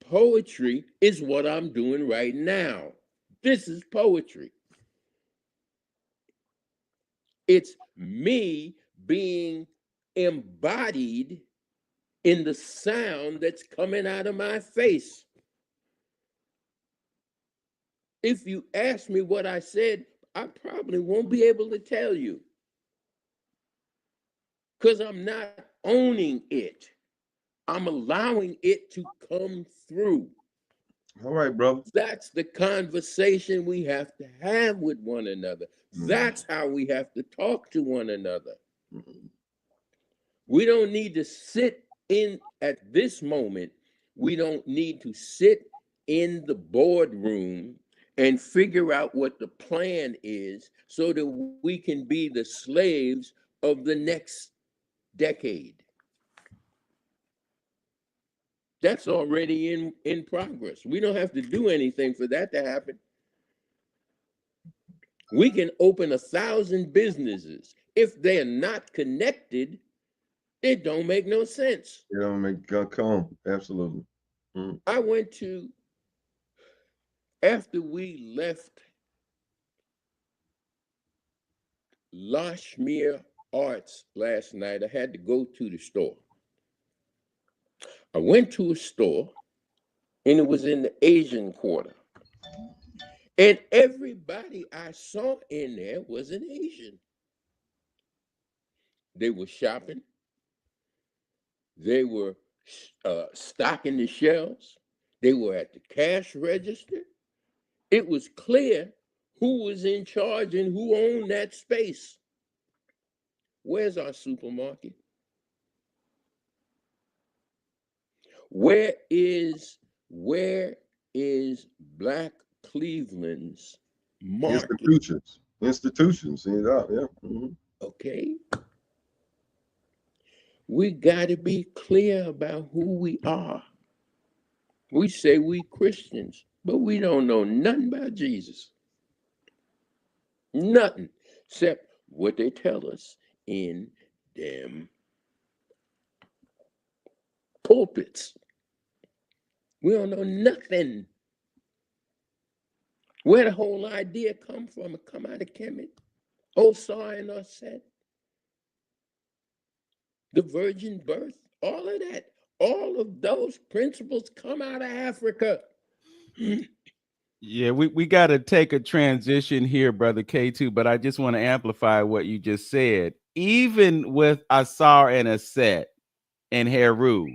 Speaker 3: Poetry is what I'm doing right now. This is poetry. It's me being embodied in the sound that's coming out of my face. If you ask me what I said, I probably won't be able to tell you because I'm not owning it. I'm allowing it to come through.
Speaker 1: All right, brother.
Speaker 3: That's the conversation we have to have with one another. That's how we have to talk to one another. We don't need to sit in, at this moment, we don't need to sit in the boardroom and figure out what the plan is so that we can be the slaves of the next decade. That's already in progress. We don't have to do anything for that to happen. We can open 1,000 businesses. If they're not connected, it don't make no sense.
Speaker 1: It don't make come. Absolutely.
Speaker 3: I went to, after we left Lashmere Arts last night, I had to go to the store. I went to a store and it was in the Asian quarter. And everybody I saw in there was an Asian. They were shopping. They were stocking the shelves. They were at the cash register. It was clear who was in charge and who owned that space. Where's our supermarket? Where is Black Cleveland's market?
Speaker 1: Institutions. Yeah.
Speaker 3: Okay. We got to be clear about who we are. We say we Christians, but we don't know nothing about Jesus. Nothing except what they tell us in them pulpits. We don't know nothing. Where the whole idea come from? It come out of Kemet. Osar and Osset. The virgin birth, all of that. All of those principles come out of Africa.
Speaker 2: Yeah, we got to take a transition here, Brother Ketu, but I just want to amplify what you just said. Even with Asar and Aset and Heru,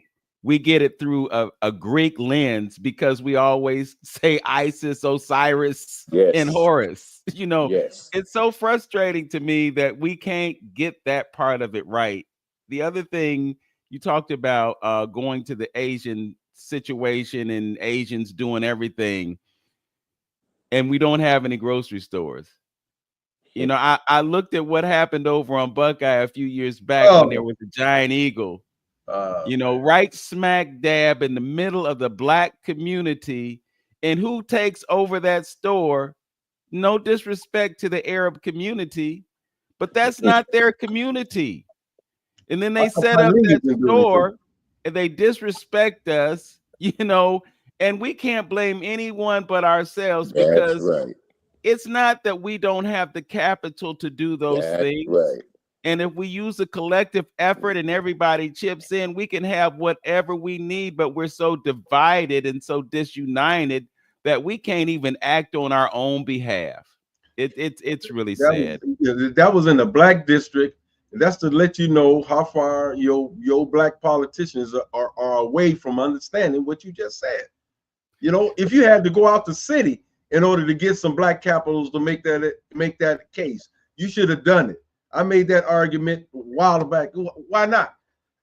Speaker 2: we get it through a Greek lens because we always say Isis, Osiris, and Horus. You know, it's so frustrating to me that we can't get that part of it right. the other thing you talked about, going to the Asian situation and Asians doing everything, and we don't have any grocery stores. You know, I looked at what happened over on Buckeye a few years back when there
Speaker 1: Oh,
Speaker 2: was a giant eagle, you know,
Speaker 1: man.
Speaker 2: right smack dab in the middle of the black community. And who takes over that store? No disrespect to the Arab community, but that's not their community. And then they set up
Speaker 1: Chinese
Speaker 2: that
Speaker 1: been doing it too.
Speaker 2: store and they disrespect us, you know, and we can't blame anyone but ourselves
Speaker 3: That's
Speaker 2: because
Speaker 3: right.
Speaker 2: it's not that we don't have the capital to do those
Speaker 3: That's
Speaker 2: things.
Speaker 3: right.
Speaker 2: And if we use a collective effort and everybody chips in, we can have whatever we need, but we're so divided and so disunited that we can't even act on our own behalf. It's really
Speaker 1: That was
Speaker 2: sad.
Speaker 1: that was in the black district. And that's to let you know how far your black politicians are away from understanding what you just said. You know, if you had to go out the city in order to get some black capitals to make that case, you should have done it. I made that argument a while back. Why not?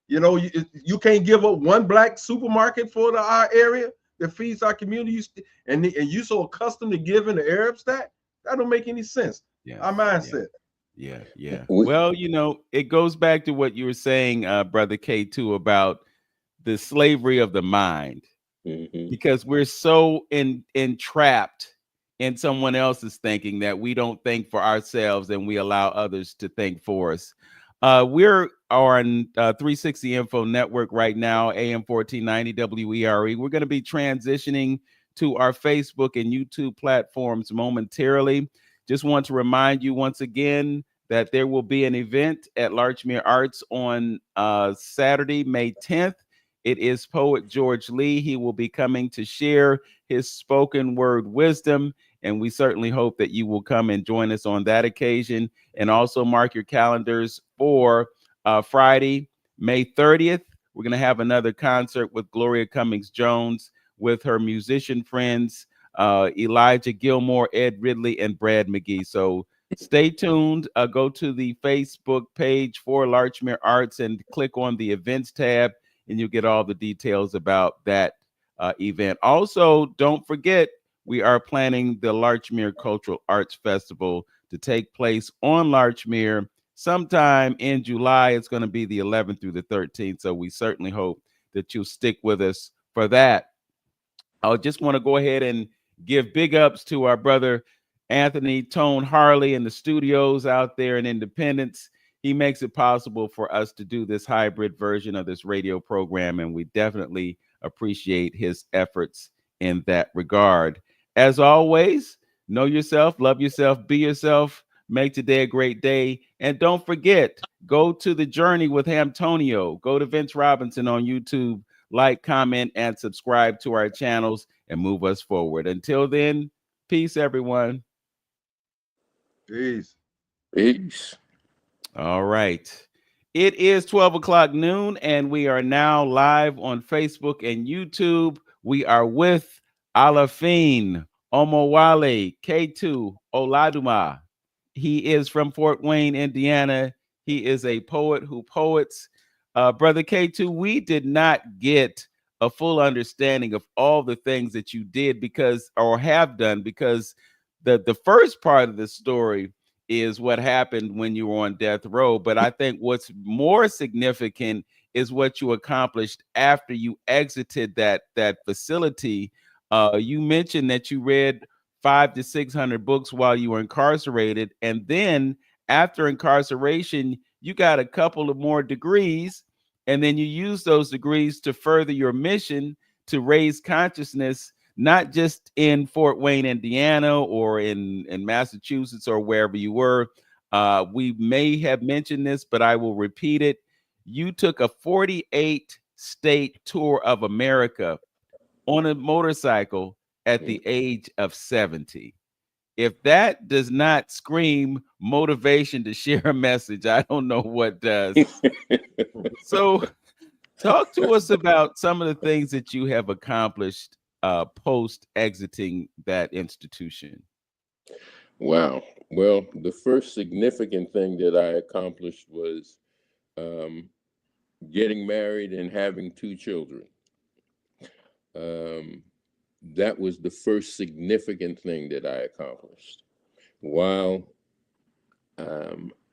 Speaker 1: You know, you can't give up one black supermarket for our area that feeds our community, and you so accustomed to giving the Arabs that don't make any sense.
Speaker 2: Yes.
Speaker 1: Our mindset.
Speaker 2: Yeah.
Speaker 3: We,
Speaker 2: Well, you know, it goes back to what you were saying, Brother K2, about the slavery of the mind,
Speaker 3: mhm.
Speaker 2: because we're so entrapped in someone else's thinking that we don't think for ourselves and we allow others to think for us. We're on 360 Info Network right now, AM 1490 WERE. We're going to be transitioning to our Facebook and YouTube platforms momentarily. Just want to remind you once again that there will be an event at Larchmere Arts on Saturday, May 10th. It is poet George Lee. He will be coming to share his spoken word wisdom, and we certainly hope that you will come and join us on that occasion. And also mark your calendars for Friday, May 30th. We're going to have another concert with Gloria Cummings Jones with her musician friends, Elijah Gilmore, Ed Ridley, and Brad McGee. So stay tuned. Go to the Facebook page for Larchmere Arts and click on the events tab, and you'll get all the details about that event. Also, don't forget, we are planning the Larchmere Cultural Arts Festival to take place on Larchmere sometime in July. It's going to be the 11th through the 13th. So we certainly hope that you'll stick with us for that. I just want to go ahead and give big ups to our brother Anthony Tone Harley in the studios out there in Independence. He makes it possible for us to do this hybrid version of this radio program, and we definitely appreciate his efforts in that regard. As always, know yourself, love yourself, be yourself, make today a great day. And don't forget, go to the journey with Antonio. Go to Vince Robinson on YouTube, like, comment, and subscribe to our channels and move us forward. Until then, peace, everyone.
Speaker 1: Peace.
Speaker 3: Peace.
Speaker 2: All right. It is 12 o'clock noon, and we are now live on Facebook and YouTube. We are with Alafine Omowale, Ketu Oladuwa. He is from Fort Wayne, Indiana. He is a poet who poets. Brother K2, we did not get a full understanding of all the things that you did because, or have done, because the first part of the story is what happened when you were on death row. But I think what's more significant is what you accomplished after you exited that facility. You mentioned that you read 500 to 600 books while you were incarcerated, and then after incarceration, you got a couple of more degrees, and then you use those degrees to further your mission to raise consciousness, not just in Fort Wayne, Indiana, or in Massachusetts, or wherever you were. We may have mentioned this, but I will repeat it. You took a 48 state tour of America on a motorcycle at the age of 70. If that does not scream motivation to share a message, I don't know what does. So talk to us about some of the things that you have accomplished post exiting that institution.
Speaker 3: Wow. Well, the first significant thing that I accomplished was getting married and having 2 children. That was the first significant thing that I accomplished. While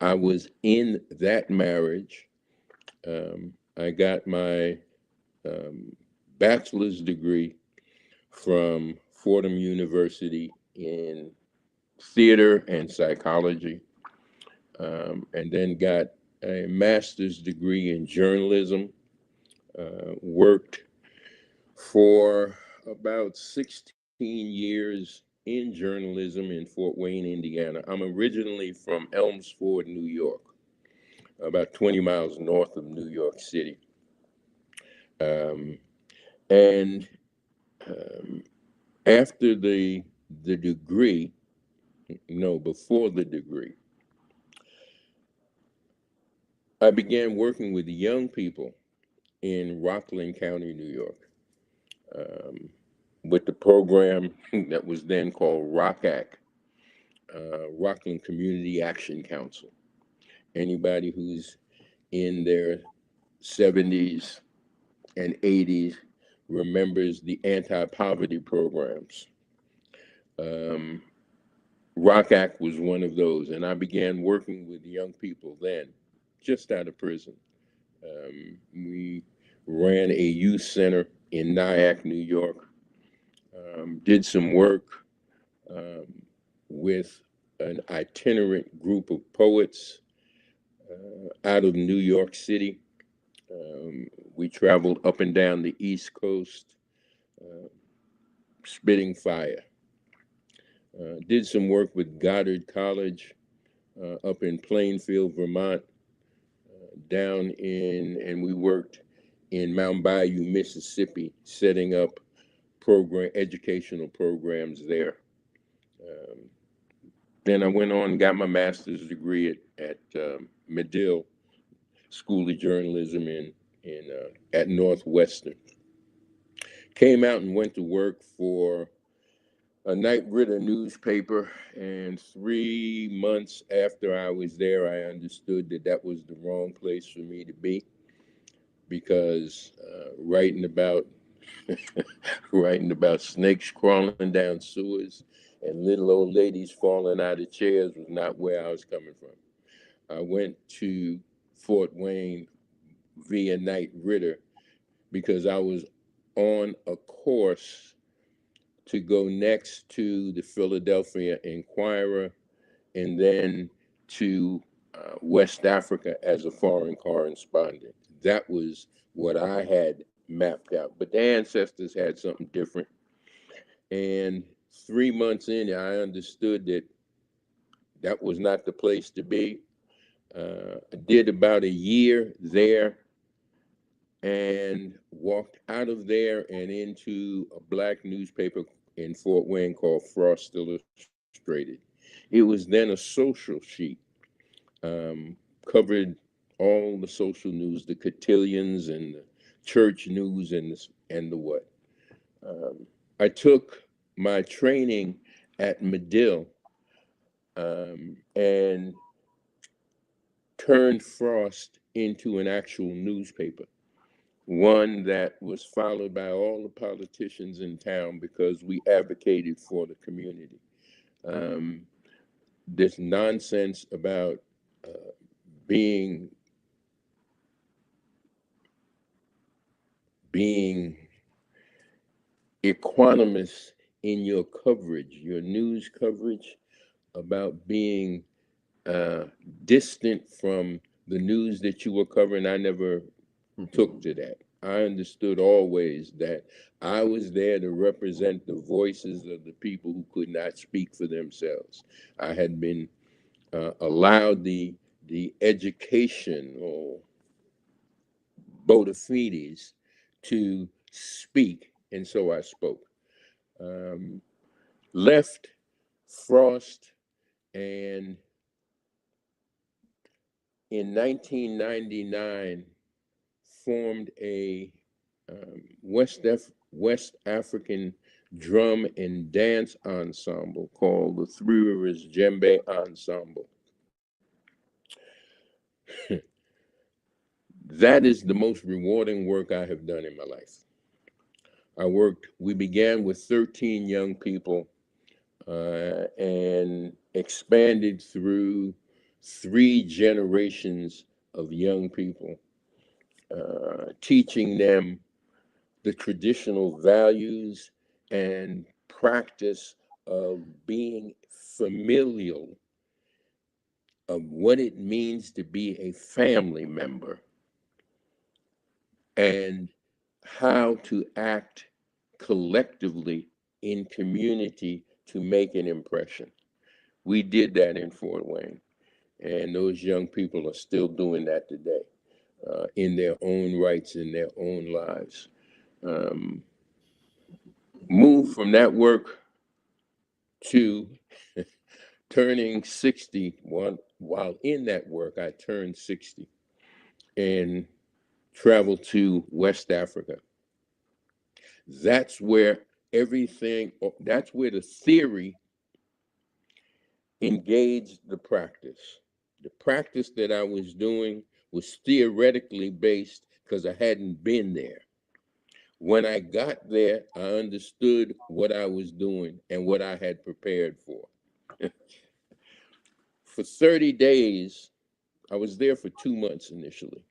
Speaker 3: I was in that marriage, I got my bachelor's degree from Fordham University in theater and psychology, and then got a master's degree in journalism. Worked for about 16 years in journalism in Fort Wayne, Indiana. I'm originally from Elmsford, New York, about 20 miles north of New York City. Um, and um, after the degree, no, before the degree, I began working with young people in Rockland County, New York, um, with the program that was then called ROCAC, Rockland Community Action Council. Anybody who's in their 70s and 80s remembers the anti-poverty programs. Um, ROCAC was one of those, and I began working with young people then, just out of prison. We ran a youth center in Nyack, New York. Did some work um, with an itinerant group of poets out of New York City. We traveled up and down the East Coast, uh, spitting fire. Did some work with Goddard College up in Plainfield, Vermont, and we worked in Mount Bayou, Mississippi, setting up educational programs there. Um, then I went on and got my master's degree at Medill School of Journalism at Northwestern. Came out and went to work for a Knight Ridder newspaper, and 3 months after I was there, I understood that that was the wrong place for me to be, because writing about writing about snakes crawling down sewers and little old ladies falling out of chairs was not where I was coming from. I went to Fort Wayne via Knight Ridder because I was on a course to go next to the Philadelphia Inquirer and then to West Africa as a foreign correspondent. That was what I had mapped out. But the ancestors had something different. And 3 months in, I understood that that was not the place to be. I did about a year there and walked out of there and into a black newspaper in Fort Wayne called Frost Illustrated. It was then a social sheet, covered all the social news, the cotillions and the church news and the what. Um, I took my training at Medill and turned Frost into an actual newspaper, one that was followed by all the politicians in town because we advocated for the community. Um, this nonsense about uh, being being equanimous in your coverage, your news coverage, about being uh, distant from the news that you were covering. I never took to that. I understood always that I was there to represent the voices of the people who could not speak for themselves. I had been allowed the education or bona fides to speak, and so I spoke. Um, Left Frost, and in 1999 formed a West African drum and dance ensemble called the Three Rivers Djembe Ensemble. That is the most rewarding work I have done in my life. We began with 13 young people and expanded through 3 generations of young people, teaching them the traditional values and practice of being familial of what it means to be a family member and how to act collectively in community to make an impression. We did that in Fort Wayne, and those young people are still doing that today in their own rights, in their own lives. Um, Moved from that work to turning 60. While in that work, I turned 60 and traveled to West Africa. That's where that's where the theory engaged the practice. The practice that I was doing was theoretically based because I hadn't been there. When I got there, I understood what I was doing and what I had prepared for. For 30 days, I was there for 2 months initially.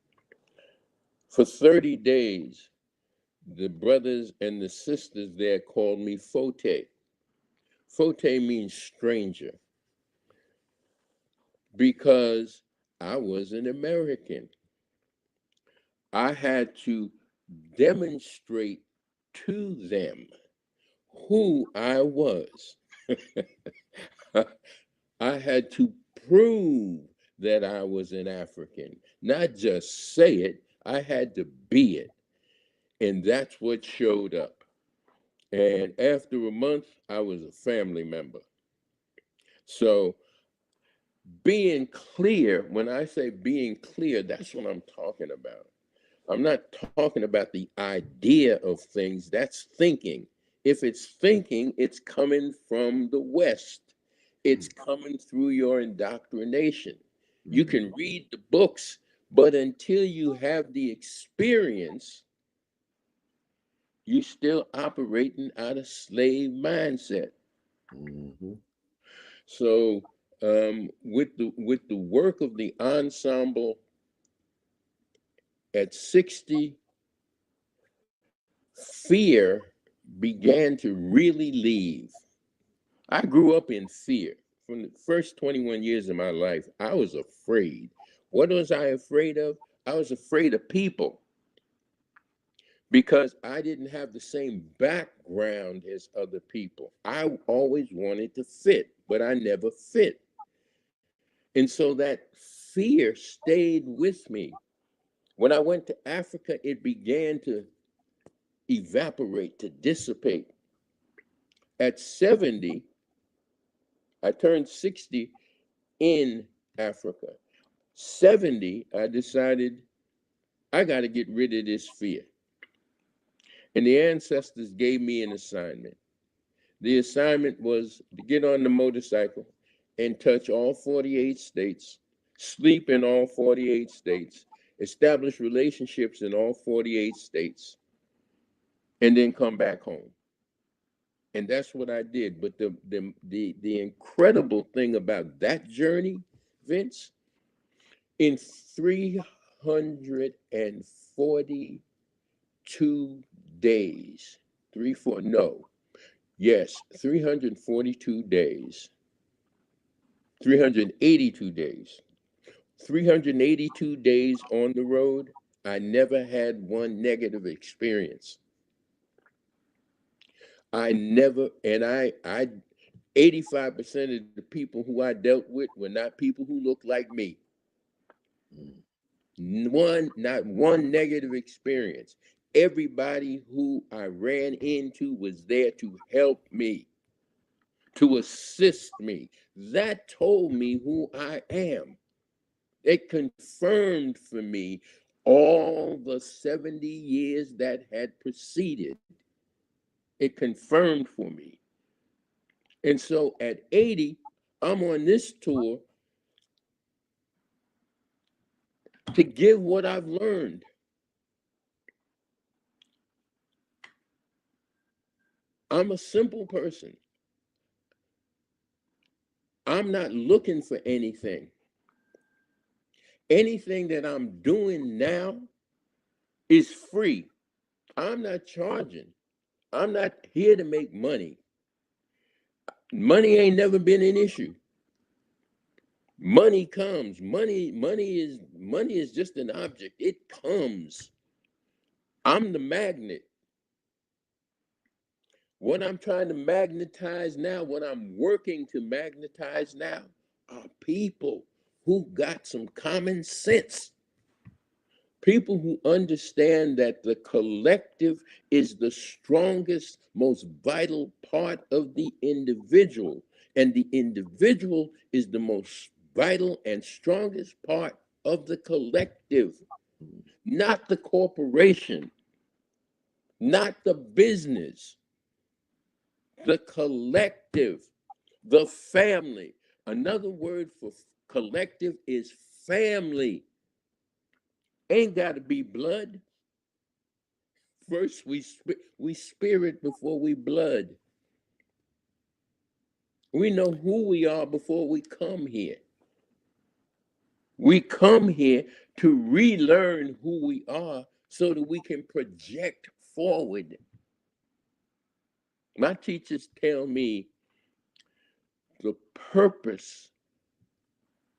Speaker 3: For 30 days, the brothers and the sisters there called me Fote. Fote means stranger because I was an American. I had to demonstrate to them who I was. I had to prove that I was an African, not just say it, I had to be it. And that's what showed up. And after a month, I was a family member. So being clear, when I say being clear, that's what I'm talking about. I'm not talking about the idea of things, that's thinking. If it's thinking, it's coming from the West. It's coming through your indoctrination. You can read the books, but until you have the experience, you're still operating out of slave mindset.
Speaker 1: Mm-hmm.
Speaker 3: So with the work of the ensemble at 60, fear began to really leave. I grew up in fear. From the first 21 years of my life, I was afraid. What was I afraid of? I was afraid of people because I didn't have the same background as other people. I always wanted to fit, but I never fit. And so that fear stayed with me. When I went to Africa, it began to evaporate, to dissipate. At 70, I turned 60 in Africa. 70, I decided I got to get rid of this fear. And the ancestors gave me an assignment. The assignment was to get on the motorcycle and touch all 48 states, sleep in all 48 states, establish relationships in all 48 states, and then come back home. And that's what I did. But the incredible thing about that journey, Vince, in 342 days, 342 days, 382 days, 382 days on the road, I never had one negative experience. I never, and I 85% of the people who I dealt with were not people who looked like me. Not one negative experience. Everybody who I ran into was there to help me, to assist me. That told me who I am. It confirmed for me all the 70 years that had preceded. It confirmed for me. And so at 80, I'm on this tour. to give what I've learned. I'm a simple person. I'm not looking for anything. Anything that I'm doing now is free. I'm not charging. I'm not here to make money. Money ain't never been an issue. Money comes. Money is just an object. It comes. I'm the magnet. What I'm trying to magnetize now, what I'm working to magnetize now, are people who got some common sense. People who understand that the collective is the strongest, most vital part of the individual, and the individual is the most vital and strongest part of the collective, not the corporation, not the business, the collective, the family. Another word for collective is family. Ain't got to be blood. First, we spirit before we blood. We know who we are before we come here. We come here to relearn who we are so that we can project forward. My teachers tell me the purpose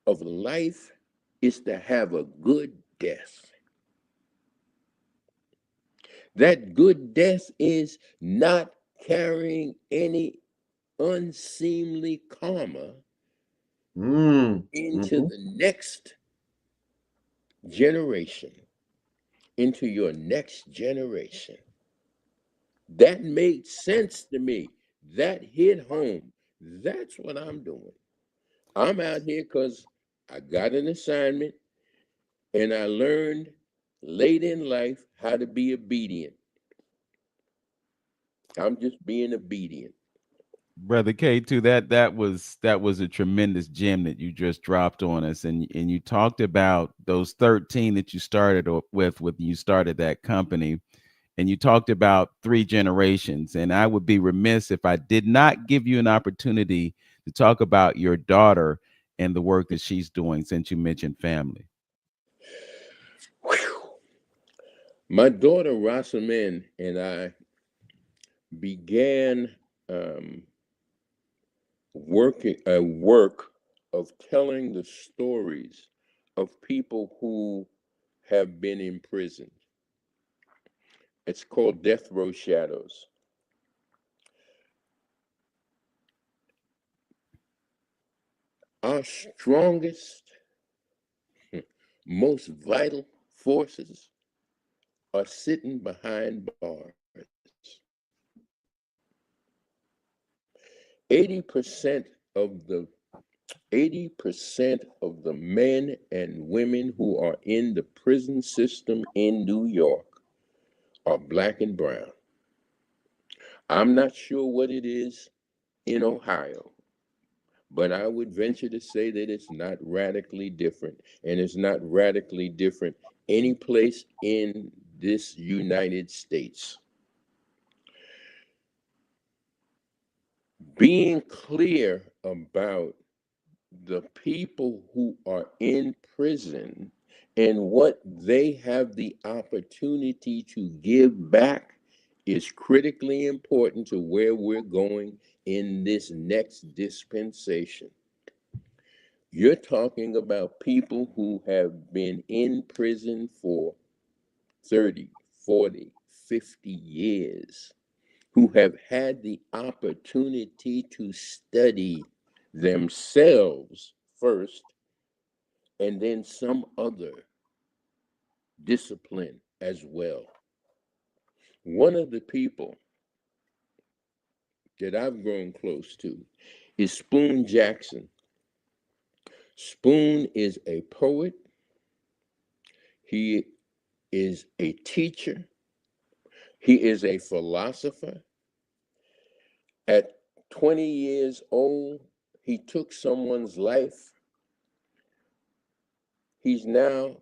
Speaker 3: of life is to have a good death. That good death is not carrying any unseemly karma into the next generation, into your next generation. That made sense to me. That hit home. That's what I'm doing. I'm out here because I got an assignment and I learned late in life how to be obedient. I'm just being obedient.
Speaker 2: Brother Ketu, that was a tremendous gem that you just dropped on us, and you talked about those 13 that you started with when you started that company, and you talked about 3 generations. And I would be remiss if I did not give you an opportunity to talk about your daughter and the work that she's doing, since you mentioned family.
Speaker 3: Whew. My daughter Rosamond and I began working a work of telling the stories of people who have been imprisoned. It's called Death Row Shadows. Our strongest, most vital forces are sitting behind bars. 80% of the 80% of the men and women who are in the prison system in New York are black and brown. I'm not sure what it is in Ohio, but I would venture to say that it's not radically different, and it's not radically different any place in this United States. Being clear about the people who are in prison and what they have the opportunity to give back is critically important to where we're going in this next dispensation. You're talking about people who have been in prison for 30, 40, 50 years, who have had the opportunity to study themselves first and then some other discipline as well. One of the people that I've grown close to is Spoon Jackson. Spoon is a poet, he is a teacher, he is a philosopher. At 20 years old, he took someone's life. He's now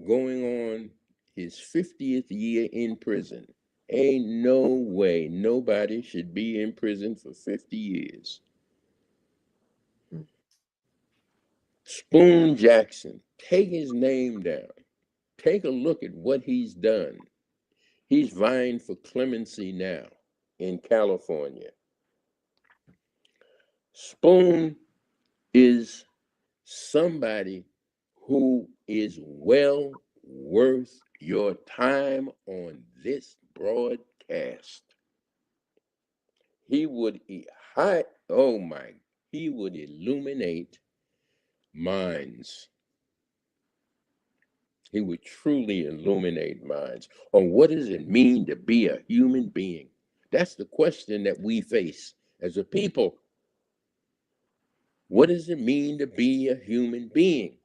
Speaker 3: going on his 50th year in prison. Ain't no way nobody should be in prison for 50 years. Spoon Jackson, take his name down. Take a look at what he's done. He's vying for clemency now in California. Spoon is somebody who is well worth your time on this broadcast. He would oh my, he would illuminate minds. He would truly illuminate minds on what does it mean to be a human being. That's the question that we face as a people. What does it mean to be a human being?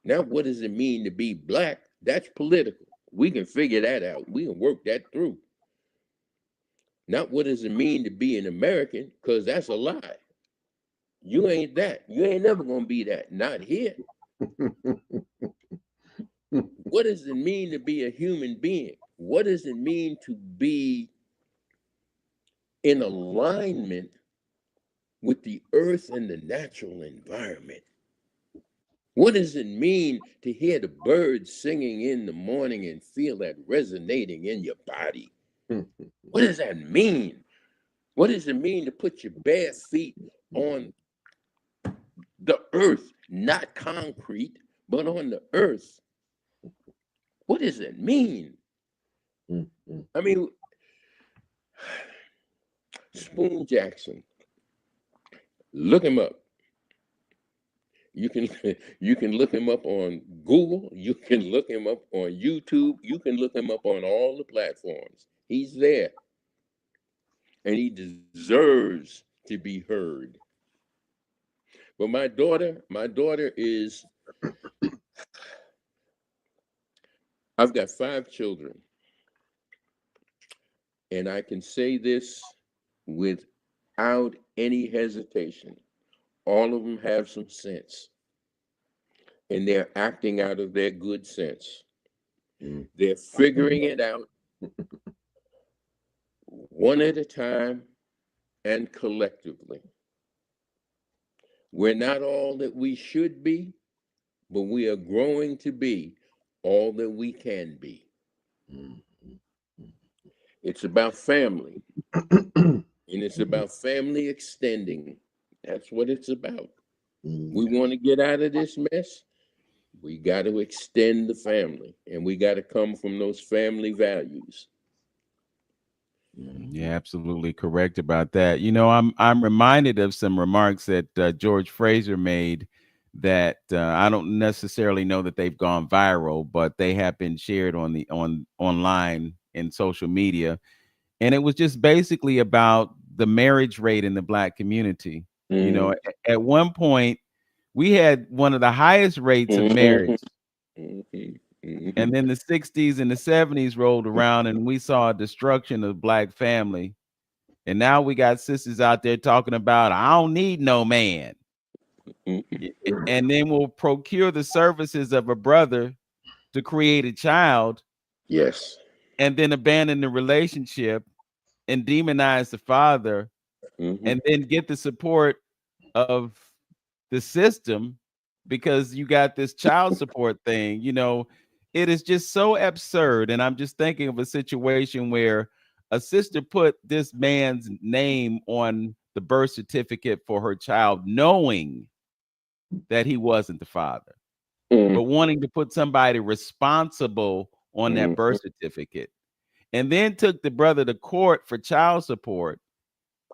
Speaker 3: Now, what does it mean to be black? That's political. We can figure that out. We can work that through. Not what does it mean to be an American, because that's a lie. You ain't that. You ain't never going to be that. Not here. What does it mean to be a human being? What does it mean to be in alignment with the earth and the natural environment? What does it mean to hear the birds singing in the morning and feel that resonating in your body? What does that mean? What does it mean to put your bare feet on the earth, not concrete, but on the earth? What does it mean? I mean, Spoon Jackson, look him up. You can look him up on Google. You can look him up on YouTube. You can look him up on all the platforms. He's there, and he deserves to be heard. But my daughter is. I've got 5 children, and I can say this without any hesitation. All of them have some sense, and they're acting out of their good sense. They're figuring it out one at a time and collectively. We're not all that we should be, but we are growing to be all that we can be. It's about family, and it's about family extending. That's what it's about. We want to get out of this mess. We got to extend the family, and we got to come from those family values.
Speaker 2: You're absolutely correct about that. You know, I'm reminded of some remarks that George Fraser made that I don't necessarily know that they've gone viral, but they have been shared online in social media, and it was just basically about the marriage rate in the Black community. You know, at one point we had one of the highest rates of marriage. And then the 60s and the 70s rolled around and we saw a destruction of Black family. And now we got sisters out there talking about, I don't need no man. And then we'll procure the services of a brother to create a child.
Speaker 3: Yes.
Speaker 2: And then abandon the relationship and demonize the father. And then get the support of the system because you got this child support thing. You know, it is just so absurd. And I'm just thinking of a situation where a sister put this man's name on the birth certificate for her child, knowing that he wasn't the father, but wanting to put somebody responsible on that birth certificate, and then took the brother to court for child support.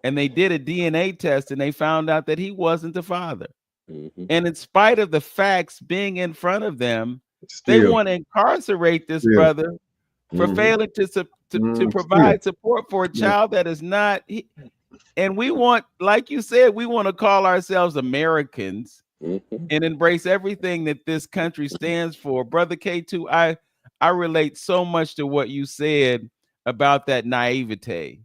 Speaker 2: And they did a DNA test and they found out that he wasn't the father. And in spite of the facts being in front of them, they want to incarcerate this brother for failing to provide support for a child that is not. And we want, like you said, we want to call ourselves Americans and embrace everything that this country stands for. Brother Ketu, I relate so much to what you said about that naivete,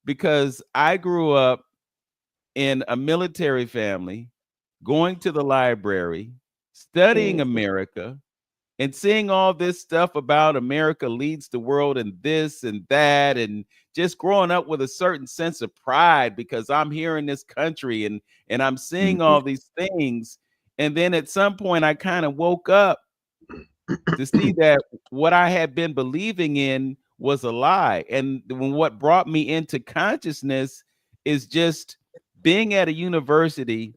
Speaker 2: because I grew up in a military family, going to the library, studying America, and seeing all this stuff about America leads the world and this and that, and just growing up with a certain sense of pride because I'm here in this country and I'm seeing all these things. And then at some point I kind of woke up to see that what I had been believing in was a lie. And what brought me into consciousness is just being at a university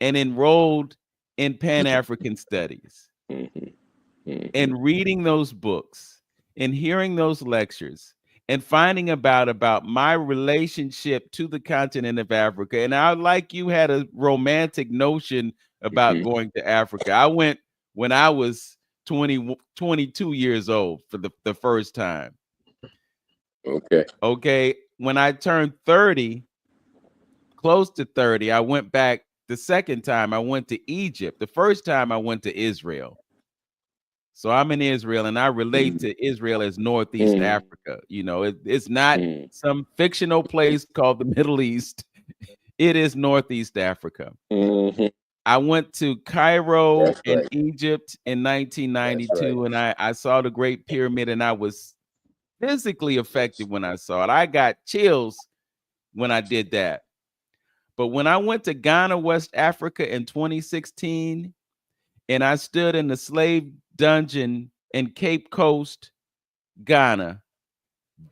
Speaker 2: and enrolled in Pan-African studies and reading those books and hearing those lectures and finding about my relationship to the continent of Africa. And I, like you, had a romantic notion about going to Africa. I went when I was 22 years old for the first time. Okay. When I turned 30, close to 30, I went back the second time. I went to Egypt. The first time I went to Israel. So I'm in Israel, and I relate to Israel as Northeast Africa. You know, it's not some fictional place called the Middle East. It is Northeast Africa. I went to Cairo in Egypt in 1992, and I saw the Great Pyramid, and I was physically affected when I saw it. I got chills when I did that. But when I went to Ghana, West Africa in 2016, and I stood in the slave dungeon in Cape Coast, Ghana,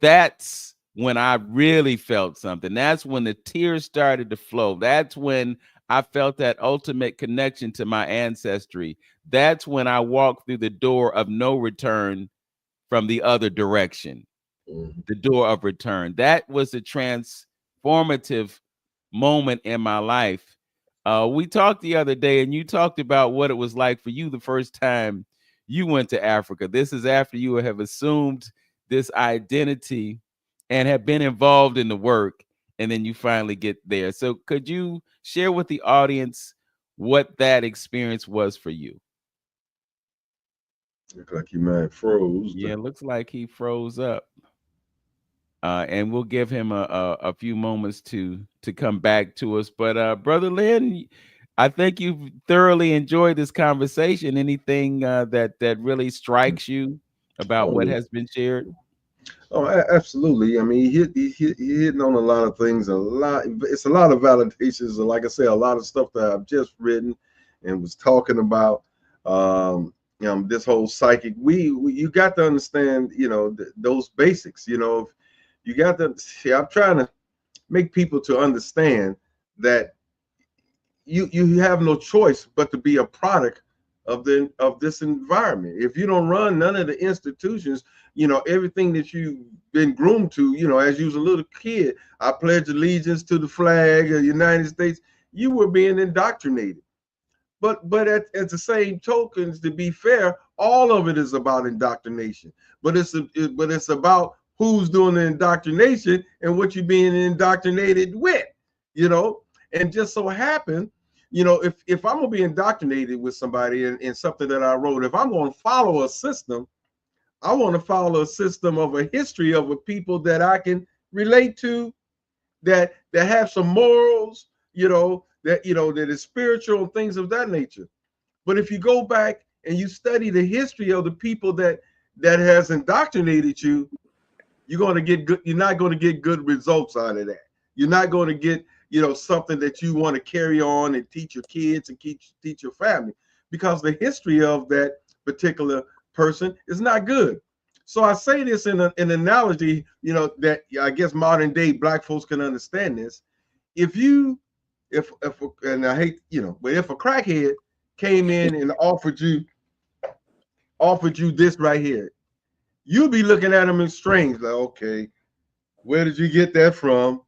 Speaker 2: that's when I really felt something. That's when the tears started to flow. That's when I felt that ultimate connection to my ancestry. That's when I walked through the door of no return from the other direction, the door of return. That was a transformative moment in my life. We talked the other day, and you talked about what it was like for you the first time you went to Africa. This is after you have assumed this identity and have been involved in the work, and then you finally get there. So could you share with the audience what that experience was for you?
Speaker 1: Looks like he might have froze.
Speaker 2: Yeah, it looks like he froze up. And we'll give him a few moments to come back to us. But Brother Lynn, I think you've thoroughly enjoyed this conversation. Anything that really strikes you about what has been shared?
Speaker 1: Oh, absolutely. I mean, he hitting on a lot of things. It's a lot of validations. And like I said, a lot of stuff that I've just written and was talking about. This whole psychic. You got to understand. Those basics. You got to see. I'm trying to make people to understand that you have no choice but to be a product of this environment. If you don't run none of the institutions, everything that you've been groomed to, as you was a little kid, I pledge allegiance to the flag of the United States. You were being indoctrinated. But at the same tokens, to be fair, all of it is about indoctrination. But it's about who's doing the indoctrination and what you're being indoctrinated with, And just so happen, if I'm gonna be indoctrinated with somebody in something that I wrote, if I'm gonna follow a system, I want to follow a system of a history of a people that I can relate to, that have some morals, that is spiritual and things of that nature. But if you go back and you study the history of the people that has indoctrinated you, you're going to get good. You're not going to get good results out of that. You're not going to get something that you want to carry on and teach your kids and teach your family, because the history of that particular person is not good. So I say this in an analogy, that I guess modern day Black folks can understand this. If and I hate, but if a crackhead came in and offered you this right here, you'll be looking at him in strange, like, okay, where did you get that from?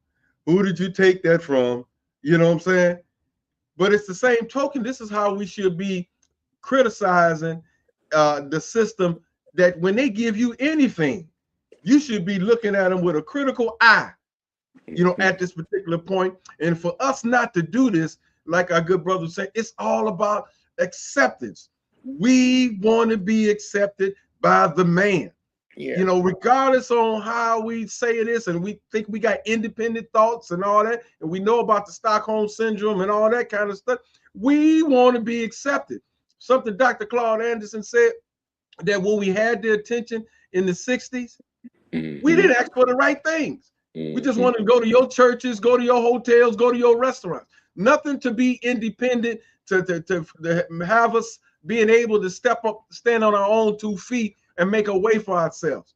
Speaker 1: Who did you take that from? You know what I'm saying? But it's the same token. This is how we should be criticizing the system, that when they give you anything, you should be looking at them with a critical eye, at this particular point. And for us not to do this, like our good brother said, it's all about acceptance. We want to be accepted by the man. Yeah. Regardless on how we say it is, and we think we got independent thoughts and all that, and we know about the Stockholm syndrome and all that kind of stuff, we want to be accepted. Something Dr. Claude Anderson said, that when we had the attention in the 60s, we
Speaker 3: Mm-hmm.
Speaker 1: didn't ask for the right things. We just
Speaker 3: Mm-hmm.
Speaker 1: wanted to go to your churches, go to your hotels, go to your restaurants. Nothing to be independent, to have us being able to step up, stand on our own 2 feet and make a way for ourselves.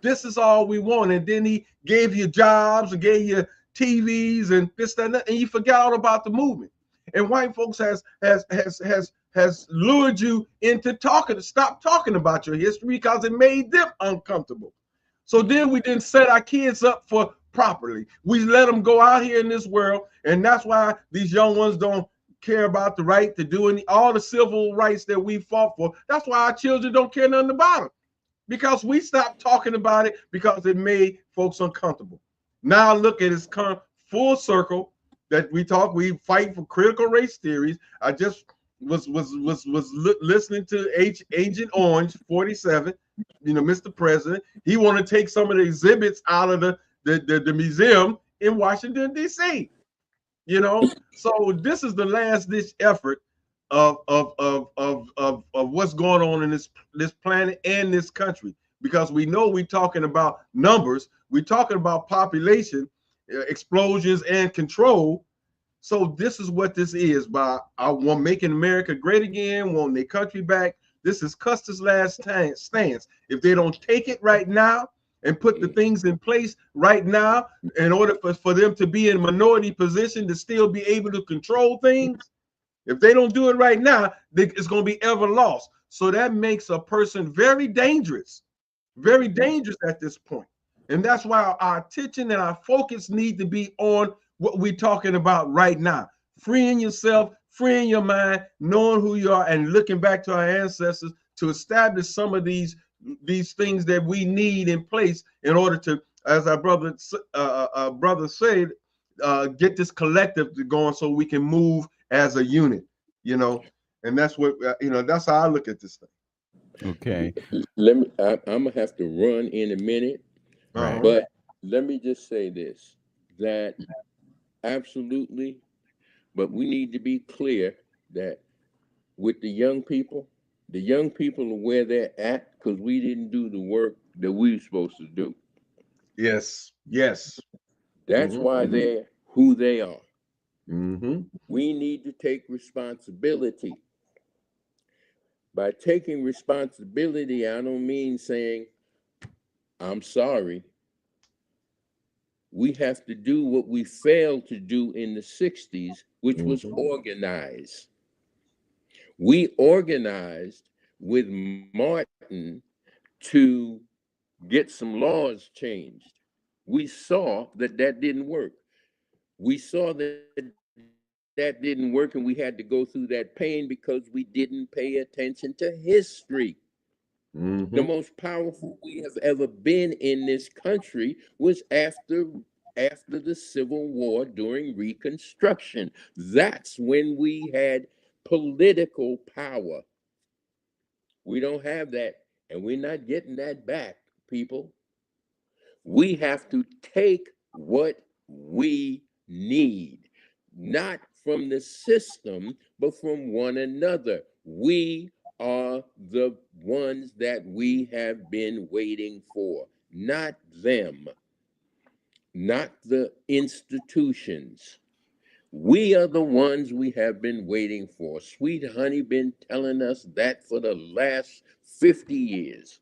Speaker 1: This is all we want. And then he gave you jobs and gave you TVs and this, that, and that, and you forgot all about the movement. And white folks has lured you into talking, stop talking about your history because it made them uncomfortable. So then we didn't set our kids up for properly. We let them go out here in this world, and that's why these young ones don't care about the right to do all the civil rights that we fought for. That's why our children don't care nothing about it, because we stopped talking about it because it made folks uncomfortable. Now look at it's come full circle that we fight for critical race theories. I just was listening to Agent Orange 47, Mr. President. He want to take some of the exhibits out of the museum in Washington D.C. So this is the last ditch effort of what's going on in this planet and this country, because we know we're talking about numbers, we're talking about population explosions and control. So this is what this is. By I want making America great again, wanting their country back. This is Custer's last stance. If they don't take it right now and put the things in place right now in order for them to be in minority position to still be able to control things, if they don't do it right now, it's going to be ever lost. So that makes a person very dangerous at this point. And that's why our attention and our focus need to be on what we're talking about right now. Freeing yourself, freeing your mind, knowing who you are, and looking back to our ancestors to establish some of these things that we need in place in order to, as our brother said, get this collective going so we can move as a unit. And that's what that's how I look at this thing.
Speaker 2: Okay.
Speaker 3: Let me. I'm gonna have to run in a minute,
Speaker 2: Right.
Speaker 3: but let me just say this: that absolutely, but we need to be clear that with the young people are where they're at because we didn't do the work that we were supposed to do.
Speaker 1: Yes.
Speaker 3: That's
Speaker 1: Mm-hmm.
Speaker 3: why they're who they are.
Speaker 1: Mm-hmm.
Speaker 3: We need to take responsibility. By taking responsibility, I don't mean saying, I'm sorry. We have to do what we failed to do in the 60s, which was
Speaker 1: Mm-hmm.
Speaker 3: organize. We organized with Martin to get some laws changed. We saw that that didn't work. We saw that that didn't work, and we had to go through that pain because we didn't pay attention to history. The
Speaker 1: Mm-hmm.
Speaker 3: most powerful we have ever been in this country was after the Civil War during Reconstruction. That's when we had political power. We don't have that, and we're not getting that back, people. We have to take what we need, not from the system, but from one another. We are the ones that we have been waiting for, not them, not the institutions. We are the ones we have been waiting for. Sweet Honey been telling us that for the last 50 years.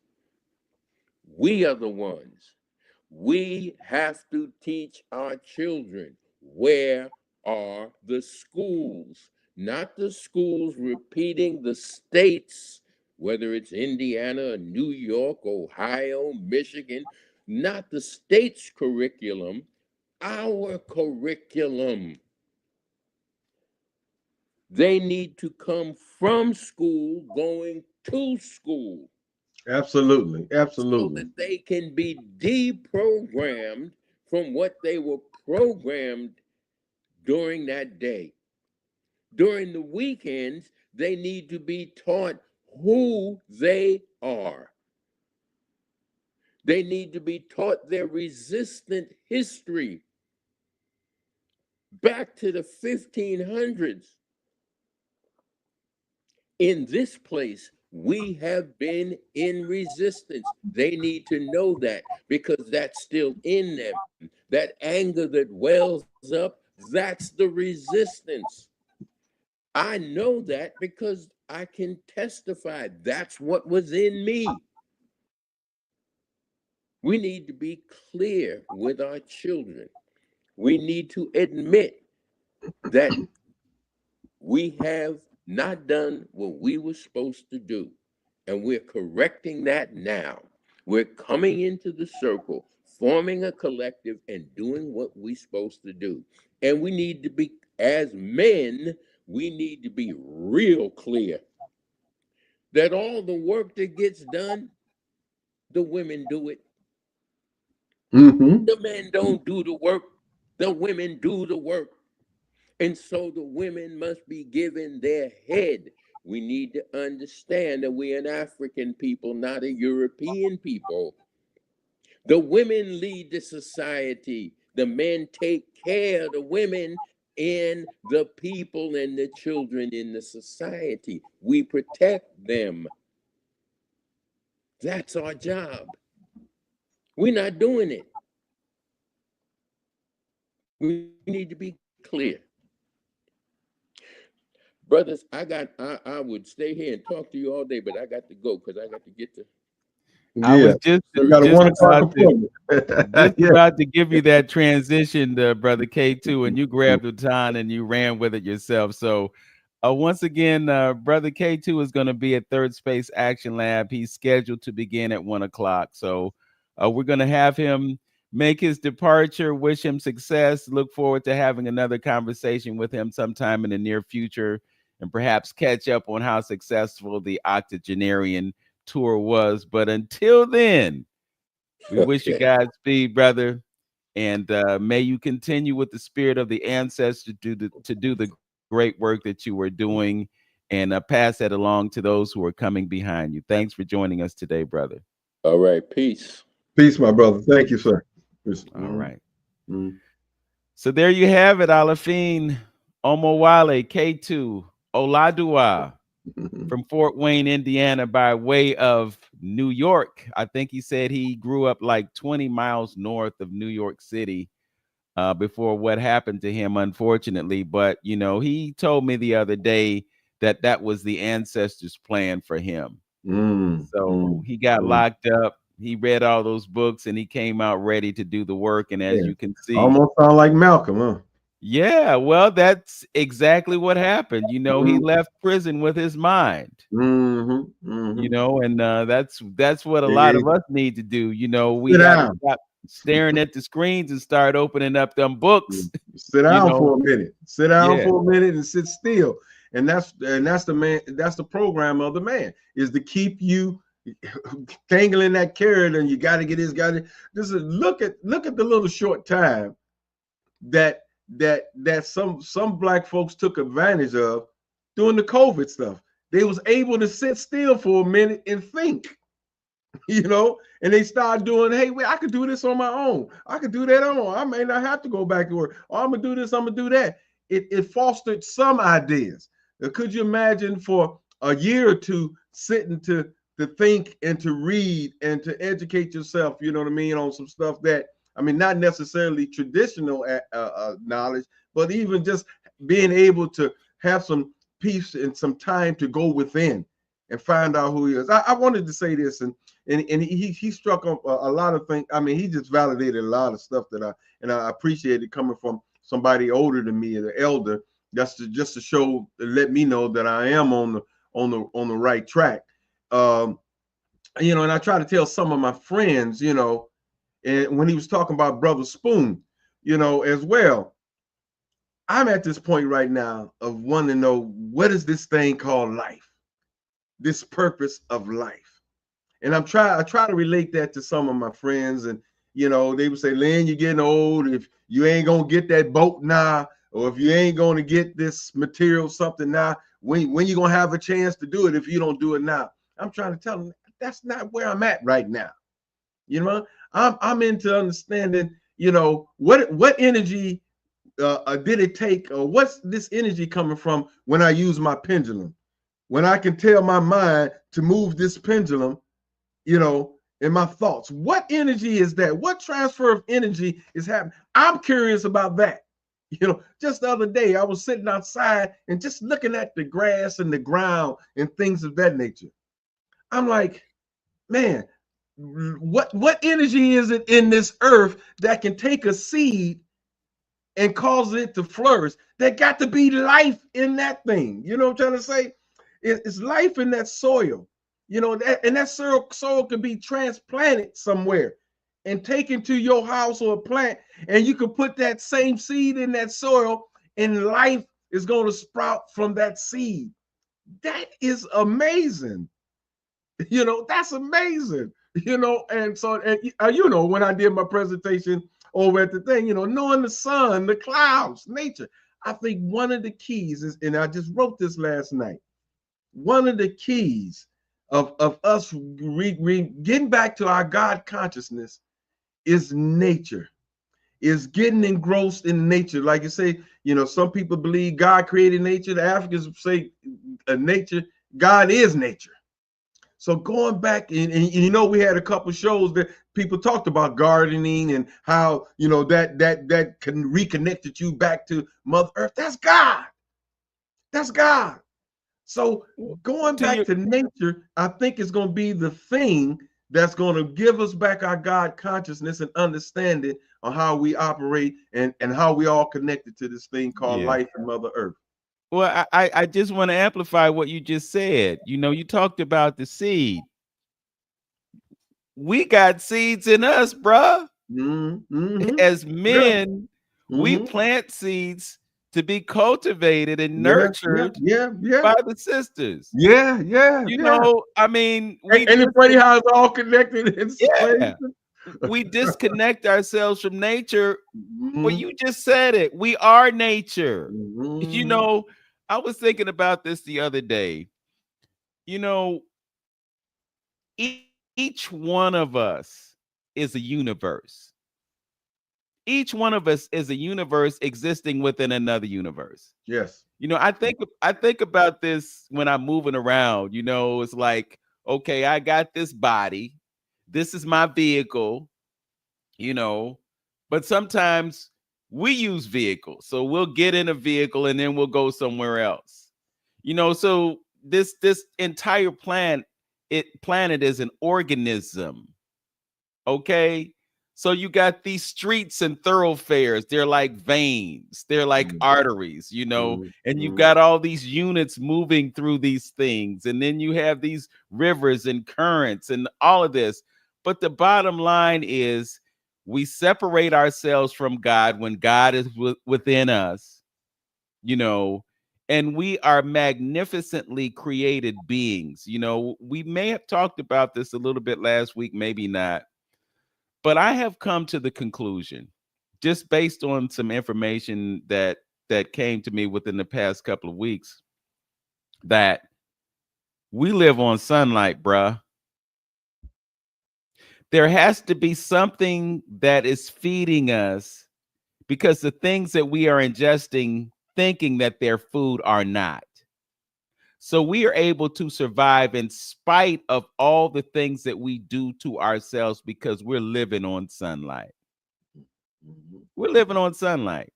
Speaker 3: We are the ones. We have to teach our children where are the schools, not the schools repeating the states, whether it's Indiana, New York, Ohio, Michigan, not the state's curriculum, our curriculum. They need to come from school going to school
Speaker 1: Absolutely.
Speaker 3: so
Speaker 1: Absolutely.
Speaker 3: that they can be deprogrammed from what they were programmed during that day. During the weekends, they need to be taught who they are. They need to be taught their resistant history back to the 1500s. In this place, We have been in resistance. They need to know that because that's still in them. That anger that wells up, that's the resistance. I know that because I can testify. That's what was in me. We need to be clear with our children. We need to admit that we have not done what we were supposed to do. And we're correcting that now. We're coming into the circle, forming a collective, and doing what we're supposed to do. And we need to be, as men, we need to be real clear that all the work that gets done, the women do it.
Speaker 1: Mm-hmm.
Speaker 3: The men don't do the work, the women do the work. And so the women must be given their head. We need to understand that we're an African people, not a European people. The women lead the society. The men take care of the women and the people and the children in the society. We protect them. That's our job. We're not doing it. We need to be clear. Brothers, I would stay here and talk to you all day, but I got to go because I got to get to
Speaker 2: I
Speaker 1: Yeah.
Speaker 2: was just
Speaker 1: You got a
Speaker 2: just
Speaker 1: 1 o'clock
Speaker 2: about to
Speaker 1: appointment. Yeah.
Speaker 2: about to give you that transition, brother K2, and you grabbed the baton and you ran with it yourself. So, once again, brother K2 is going to be at Third Space Action Lab. He's scheduled to begin at 1 o'clock. So, we're going to have him make his departure. Wish him success. Look forward to having another conversation with him sometime in the near future, and perhaps catch up on how successful the octogenarian tour was. But until then, we wish you
Speaker 3: Okay.
Speaker 2: Godspeed, brother, and may you continue with the spirit of the ancestors to do the great work that you were doing, and pass that along to those who are coming behind you. Thanks for joining us today, brother.
Speaker 3: All right. Peace.
Speaker 1: Peace, my brother. Thank you, sir.
Speaker 2: All right.
Speaker 1: Mm-hmm.
Speaker 2: So there you have it, Alafine Omowale, Ketu, Oladuwa from Fort Wayne, Indiana, by way of New York. I think he said he grew up like 20 miles north of New York City before what happened to him, unfortunately. But, you know, he told me the other day that that was the ancestors' plan for him. So he got locked up. He read all those books and he came out ready to do the work. And as
Speaker 1: Yeah.
Speaker 2: you can see,
Speaker 1: Almost sound like Malcolm, huh?
Speaker 2: yeah, well, that's exactly what happened. You know, he left prison with his mind. You know, and that's what a lot of us need to do. You know, we
Speaker 1: Sit
Speaker 2: got to
Speaker 1: down.
Speaker 2: stop staring at the screens and start opening up them books.
Speaker 1: Sit
Speaker 2: You
Speaker 1: down
Speaker 2: know,
Speaker 1: for a minute. Sit down
Speaker 2: yeah,
Speaker 1: for a minute and sit still. And that's the man. That's the program of the man, is to keep you dangling that carrot, and you got to get this. Got to just look at the little short time that some black folks took advantage of during the COVID stuff. They was able to sit still for a minute and think. You know, and they start doing, hey, wait, I could do this on my own. I could do that on. I may not have to go back to work. Oh, I'm gonna do this. I'm gonna do that. It fostered some ideas. Now, could you imagine for a year or two sitting to think and to read and to educate yourself? You know what I mean, on some stuff that, I mean, not necessarily traditional knowledge, but even just being able to have some peace and some time to go within and find out who he is. I wanted to say this, and he struck up a lot of things. I mean, he just validated a lot of stuff that I appreciate it coming from somebody older than me, the elder. That's just to show, let me know that I am on the right track. You know, and I try to tell some of my friends, you know, and when he was talking about Brother Spoon, you know, as well. I'm at this point right now of wanting to know, what is this thing called life? This purpose of life. And I try to relate that to some of my friends, and you know, they would say, Lynn, you're getting old. If you ain't gonna get that boat now, or if you ain't gonna get this material something now, when you gonna have a chance to do it if you don't do it now? I'm trying to tell them that's not where I'm at right now. You know, I'm into understanding, you know, what energy did it take, or what's this energy coming from when I use my pendulum? when I can tell my mind to move this pendulum, in my thoughts? What energy is that? What transfer of energy is happening? I'm curious about that. Just the other day, I was sitting outside and just looking at the grass and the ground and things of that nature. I'm like, man, what energy is it in this earth that can take a seed and cause it to flourish? There got to be life in that thing. You know what I'm trying to say? It's life in that soil. And that soil can be transplanted somewhere and taken to your house or a plant, and you can put that same seed in that soil, and life is going to sprout from that seed. That is amazing. That's amazing. And so, when I did my presentation over at the thing, knowing the sun, the clouds, nature, I think one of the keys is, and I just wrote this last night, one of the keys of us getting back to our God consciousness is nature, is getting engrossed in nature. Like you say, some people believe God created nature. The Africans say nature, God is nature. So going back, and we had a couple shows that people talked about gardening and how that can reconnected you back to Mother Earth. That's God. That's God. So going back to nature, I think is going to be the thing that's going to give us back our God consciousness and understanding on how we operate and how we all connected to this thing called life and Mother Earth.
Speaker 2: Well, I just want to amplify what you just said. You talked about the seed. We got seeds in us, bruh.
Speaker 1: Mm-hmm.
Speaker 2: As men, we plant seeds to be cultivated and nurtured by the sisters. I mean,
Speaker 1: it's funny how it's all connected.
Speaker 2: We disconnect ourselves from nature. Well, you just said it. We are nature. I was thinking about this the other day. Each one of us is a universe. Each one of us is a universe existing within another universe.
Speaker 1: Yes.
Speaker 2: I think about this when I'm moving around. It's like, okay, I got this body. This is my vehicle, but sometimes we use vehicles. So we'll get in a vehicle and then we'll go somewhere else. So this entire planet is an organism. Okay. So you got these streets and thoroughfares. They're like veins. They're like arteries, and you've got all these units moving through these things. And then you have these rivers and currents and all of this. But the bottom line is we separate ourselves from God when God is within us, and we are magnificently created beings. We may have talked about this a little bit last week, maybe not. But I have come to the conclusion, just based on some information that came to me within the past couple of weeks, that we live on sunlight, bruh. There has to be something that is feeding us, because the things that we are ingesting, thinking that they're food, are not. So we are able to survive in spite of all the things that we do to ourselves, because we're living on sunlight. We're living on sunlight.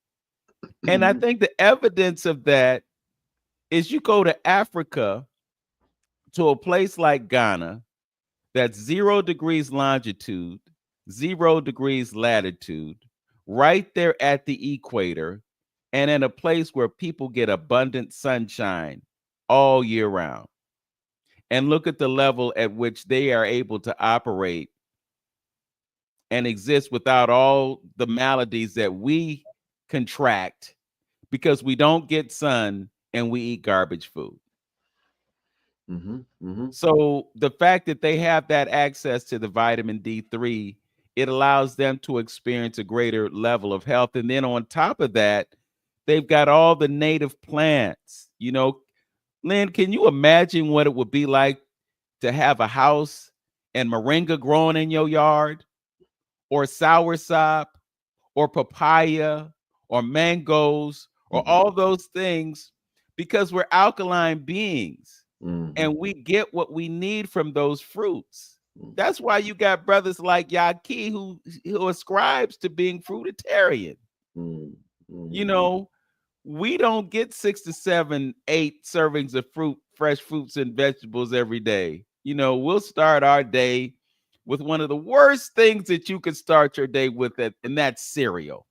Speaker 2: And I think the evidence of that is you go to Africa, to a place like Ghana, that's 0 degrees longitude, 0 degrees latitude, right there at the equator, and in a place where people get abundant sunshine all year round. And look at the level at which they are able to operate and exist without all the maladies that we contract because we don't get sun and we eat garbage food. So the fact that they have that access to the vitamin D3, it allows them to experience a greater level of health. And then on top of that, they've got all the native plants. Lynn, can you imagine what it would be like to have a house and moringa growing in your yard, or soursop, or papaya, or mangoes, or all those things, because we're alkaline beings. and we get what we need from those fruits. That's why you got brothers like Yaki who ascribes to being fruitarian. You know, we don't get 6 to 7, 8 servings of fruit, fresh fruits and vegetables every day. You know, we'll start our day with one of the worst things that you could start your day with, and that's cereal.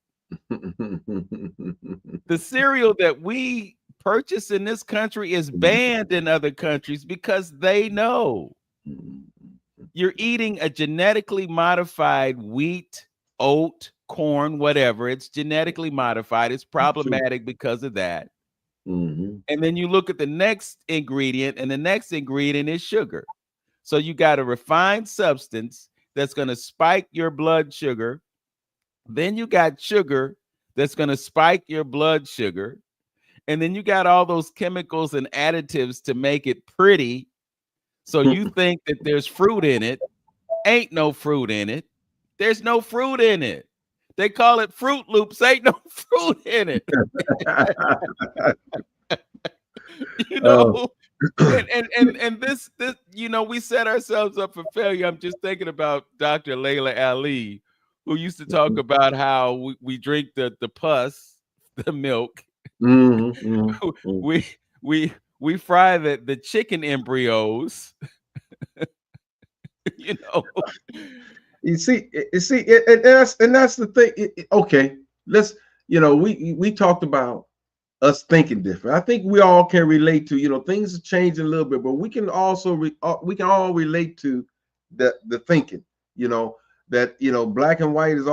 Speaker 2: The cereal that we purchase in this country is banned in other countries because they know you're eating a genetically modified wheat, oat, corn, whatever. It's genetically modified. It's problematic because of that. And then you look at the next ingredient, and the next ingredient is sugar. So you got a refined substance that's going to spike your blood sugar. Then you got sugar that's going to spike your blood sugar. And then you got all those chemicals and additives to make it pretty. So you think that there's fruit in it. Ain't no fruit in it. There's no fruit in it. They call it Fruit Loops. Ain't no fruit in it. You know, and this, you know, we set ourselves up for failure. I'm just thinking about Dr. Layla Ali, who used to talk about how we drink the pus, the milk. We fry the chicken embryos. You know,
Speaker 1: you see, and that's the thing. Okay, let's, you know, we talked about us thinking different. I think we all can relate to, you know, things are changing a little bit, but we can also we can all relate to the thinking, you know, that, you know, black and white is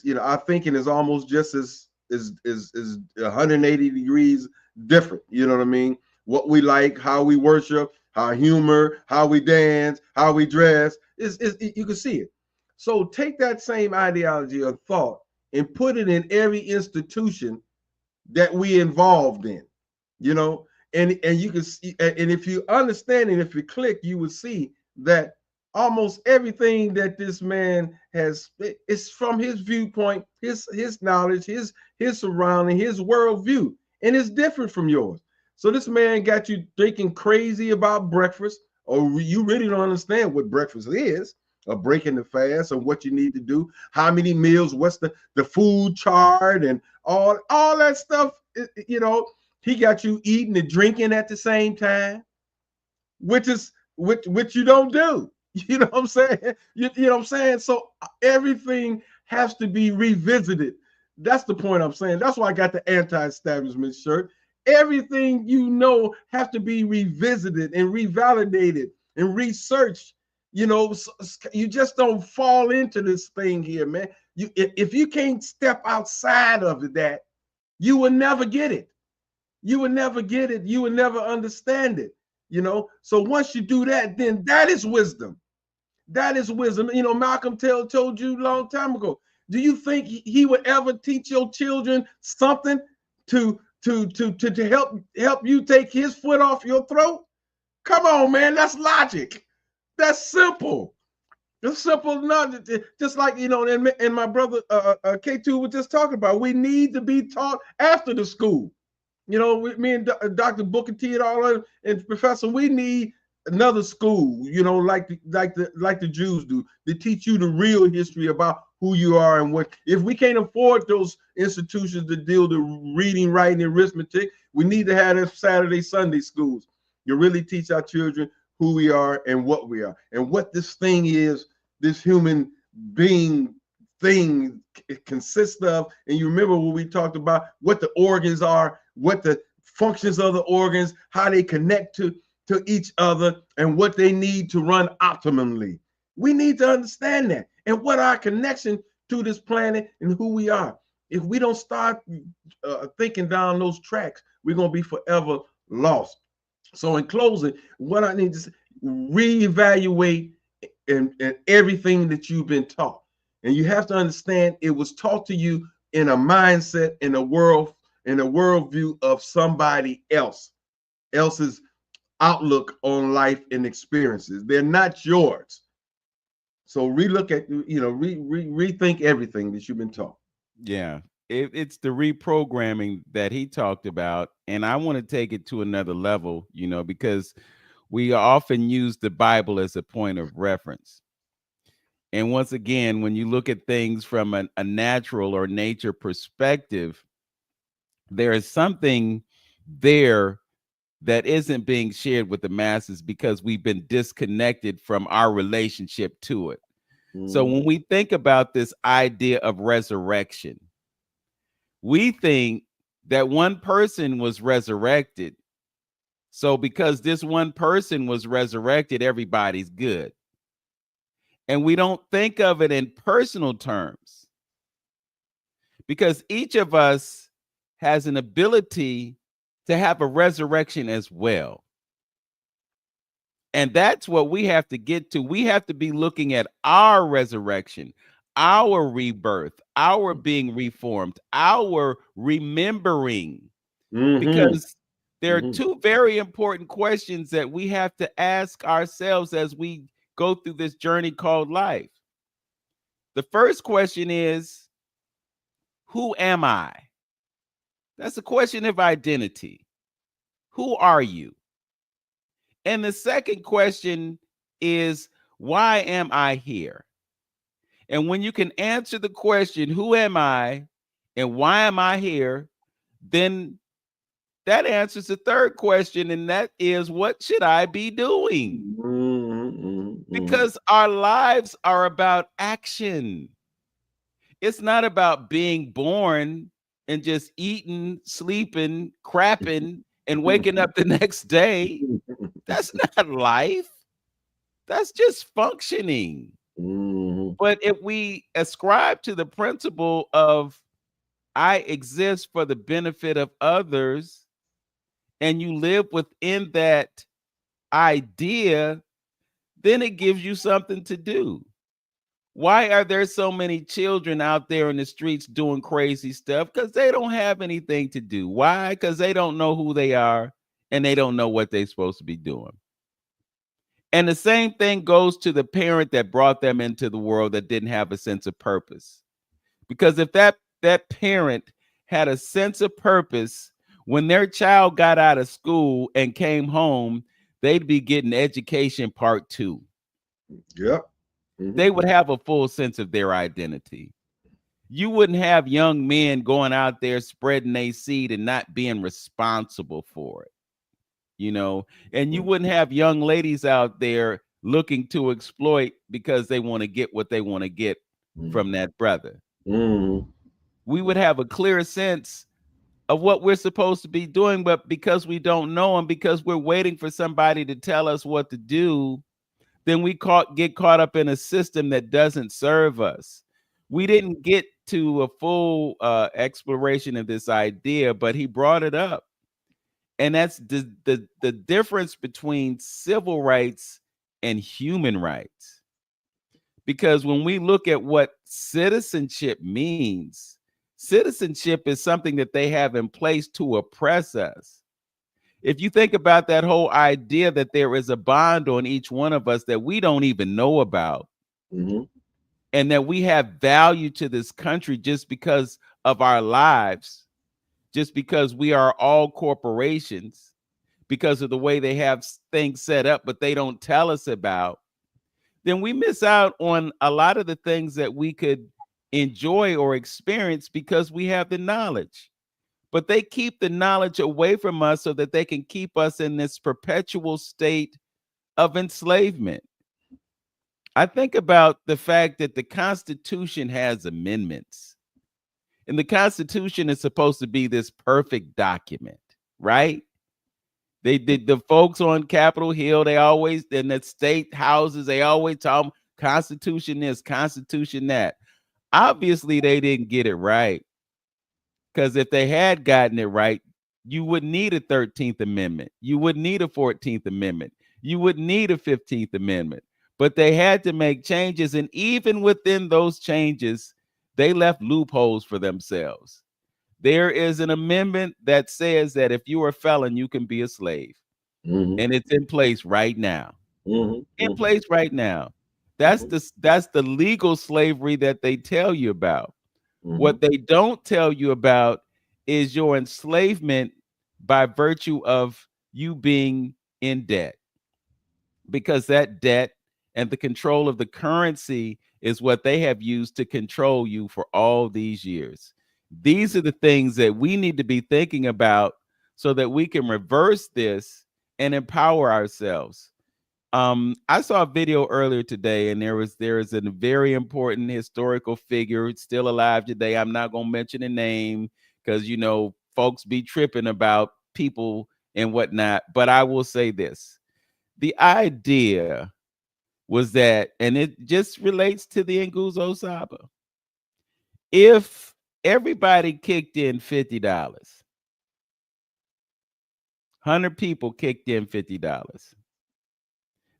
Speaker 1: you know, our thinking is almost just as 180 degrees different. You know what I mean? What we like, how we worship, our humor, how we dance, how we dress, is you can see it. So take that same ideology or thought and put it in every institution that we involved in, you know, and you can see, and if you understand and if you click, you will see that almost everything that this man has is from his viewpoint, his knowledge, his surrounding, his worldview, and it's different from yours. So this man got you thinking crazy about breakfast, or you really don't understand what breakfast is, or breaking the fast, or what you need to do, how many meals, what's the food chart, and all that stuff. You know, he got you eating and drinking at the same time, which you don't do. You know what I'm saying? You know what I'm saying? So everything has to be revisited. That's the point I'm saying. That's why I got the anti-establishment shirt. Everything, you know, have to be revisited and revalidated and researched. You know, you just don't fall into this thing here, man. If you can't step outside of that, you will never get it. You will never get it. You will never understand it. You know, so once you do that, then that is wisdom. That is wisdom. You know, Malcolm told you a long time ago. Do you think he would ever teach your children something to help you take his foot off your throat? Come on, man. That's logic. That's simple. It's simple. Not just like, you know, and my brother Ketu was just talking about. We need to be taught after the school. You know, me and Dr. Booker T and all, and Professor, we need another school, you know, like the Jews do, to teach you the real history about who you are and what. If we can't afford those institutions to deal with reading, writing, and arithmetic, we need to have them Saturday, Sunday schools. You really teach our children who we are and what we are and what this thing is, this human being thing it consists of. And you remember when we talked about what the organs are, what the functions of the organs, how they connect to each other, and what they need to run optimally. We need to understand that and what our connection to this planet and who we are. If we don't start thinking down those tracks, we're going to be forever lost. So in closing, what I need to reevaluate and everything that you've been taught. And you have to understand it was taught to you in a mindset, in a worldview of somebody else's outlook on life and experiences. They're not yours. So relook at, you know, rethink everything that you've been taught.
Speaker 2: Yeah. it's the reprogramming that he talked about. And I want to take it to another level, because we often use the Bible as a point of reference. And once again, when you look at things from a natural or nature perspective, there is something there that isn't being shared with the masses because we've been disconnected from our relationship to it. So when we think about this idea of resurrection, we think that one person was resurrected. So because this one person was resurrected, everybody's good. And we don't think of it in personal terms because each of us has an ability to have a resurrection as well. And that's what we have to get to. We have to be looking at our resurrection, our rebirth, our being reformed, our remembering, because there are two very important questions that we have to ask ourselves as we go through this journey called life. The first question is, who am I? That's a question of identity. Who are you? And the second question is, why am I here? And when you can answer the question, who am I and why am I here, then that answers the third question, and that is, what should I be doing? Because our lives are about action. It's not about being born and just eating, sleeping, crapping, and waking up the next day. That's not life. That's just functioning. But if we ascribe to the principle of I exist for the benefit of others, and you live within that idea, then it gives you something to do. Why are there so many children out there in the streets doing crazy stuff? Because they don't have anything to do. Why? Because they don't know who they are and they don't know what they're supposed to be doing. And the same thing goes to the parent that brought them into the world that didn't have a sense of purpose. Because if that parent had a sense of purpose, when their child got out of school and came home, they'd be getting education part 2.
Speaker 1: Yep.
Speaker 2: They would have a full sense of their identity. You wouldn't have young men going out there spreading their seed and not being responsible for it, and you wouldn't have young ladies out there looking to exploit because they want to get what they want to get from that brother. We would have a clear sense of what we're supposed to be doing, but because we don't know and because we're waiting for somebody to tell us what to do, then we get caught up in a system that doesn't serve us. We didn't get to a full exploration of this idea, but he brought it up. And that's the difference between civil rights and human rights. Because when we look at what citizenship means, citizenship is something that they have in place to oppress us. If you think about that whole idea that there is a bond on each one of us that we don't even know about, and that we have value to this country just because of our lives, just because we are all corporations, because of the way they have things set up, but they don't tell us about, then we miss out on a lot of the things that we could enjoy or experience because we have the knowledge. But they keep the knowledge away from us so that they can keep us in this perpetual state of enslavement. I think about the fact that the Constitution has amendments. And the Constitution is supposed to be this perfect document, right? They did, the folks on Capitol Hill, they always, in the state houses, they always tell them Constitution this, Constitution that. Obviously, they didn't get it right. Because if they had gotten it right, you wouldn't need a 13th Amendment. You wouldn't need a 14th Amendment. You wouldn't need a 15th Amendment. But they had to make changes. And even within those changes, they left loopholes for themselves. There is an amendment that says that if you are a felon, you can be a slave. And it's in place right now. In place right now. That's the legal slavery that they tell you about. What they don't tell you about is your enslavement by virtue of you being in debt, because that debt and the control of the currency is what they have used to control you for all these years. These are the things that we need to be thinking about so that we can reverse this and empower ourselves. I saw a video earlier today, and there is a very important historical figure still alive today. I'm not gonna mention a name because folks be tripping about people and whatnot. But I will say this: the idea was that, and it just relates to the Nguzo Saba. If everybody kicked in $50, 100 people kicked in $50,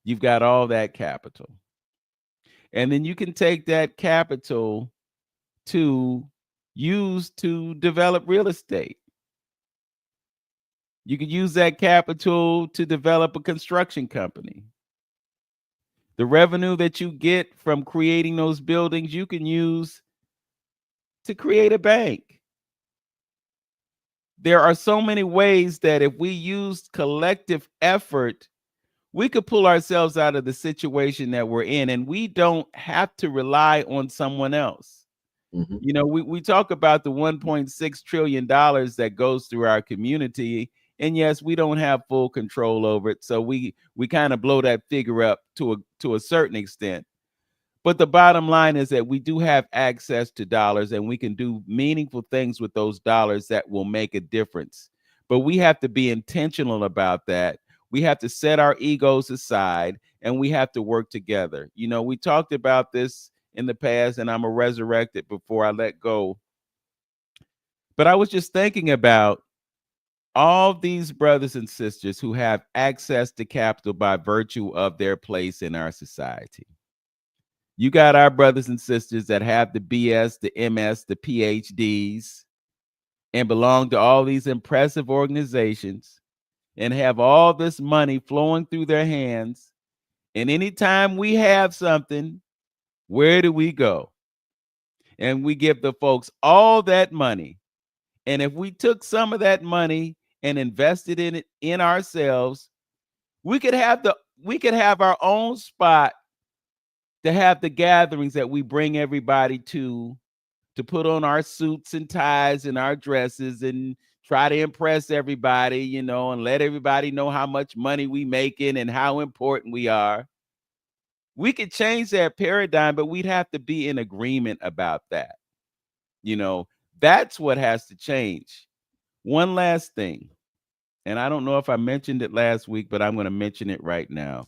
Speaker 2: you've got all that capital. And then you can take that capital to use to develop real estate. You could use that capital to develop a construction company. The revenue that you get from creating those buildings, you can use to create a bank. There are so many ways that if we used collective effort, we could pull ourselves out of the situation that we're in, and we don't have to rely on someone else. We talk about the $1.6 trillion that goes through our community, and yes, we don't have full control over it. So we kind of blow that figure up to a certain extent. But the bottom line is that we do have access to dollars, and we can do meaningful things with those dollars that will make a difference. But we have to be intentional about that. We have to set our egos aside, and we have to work together. We talked about this in the past, and I'm going to resurrect it before I let go. But I was just thinking about all these brothers and sisters who have access to capital by virtue of their place in our society. You got our brothers and sisters that have the BS, the MS, the PhDs, and belong to all these impressive organizations and have all this money flowing through their hands. And anytime we have something, where do we go? And we give the folks all that money. And if we took some of that money and invested in it in ourselves, we could have our own spot to have the gatherings that we bring everybody to put on our suits and ties and our dresses and try to impress everybody, and let everybody know how much money we making and how important we are. We could change that paradigm, but we'd have to be in agreement about that. That's what has to change. One last thing, and I don't know if I mentioned it last week, but I'm going to mention it right now.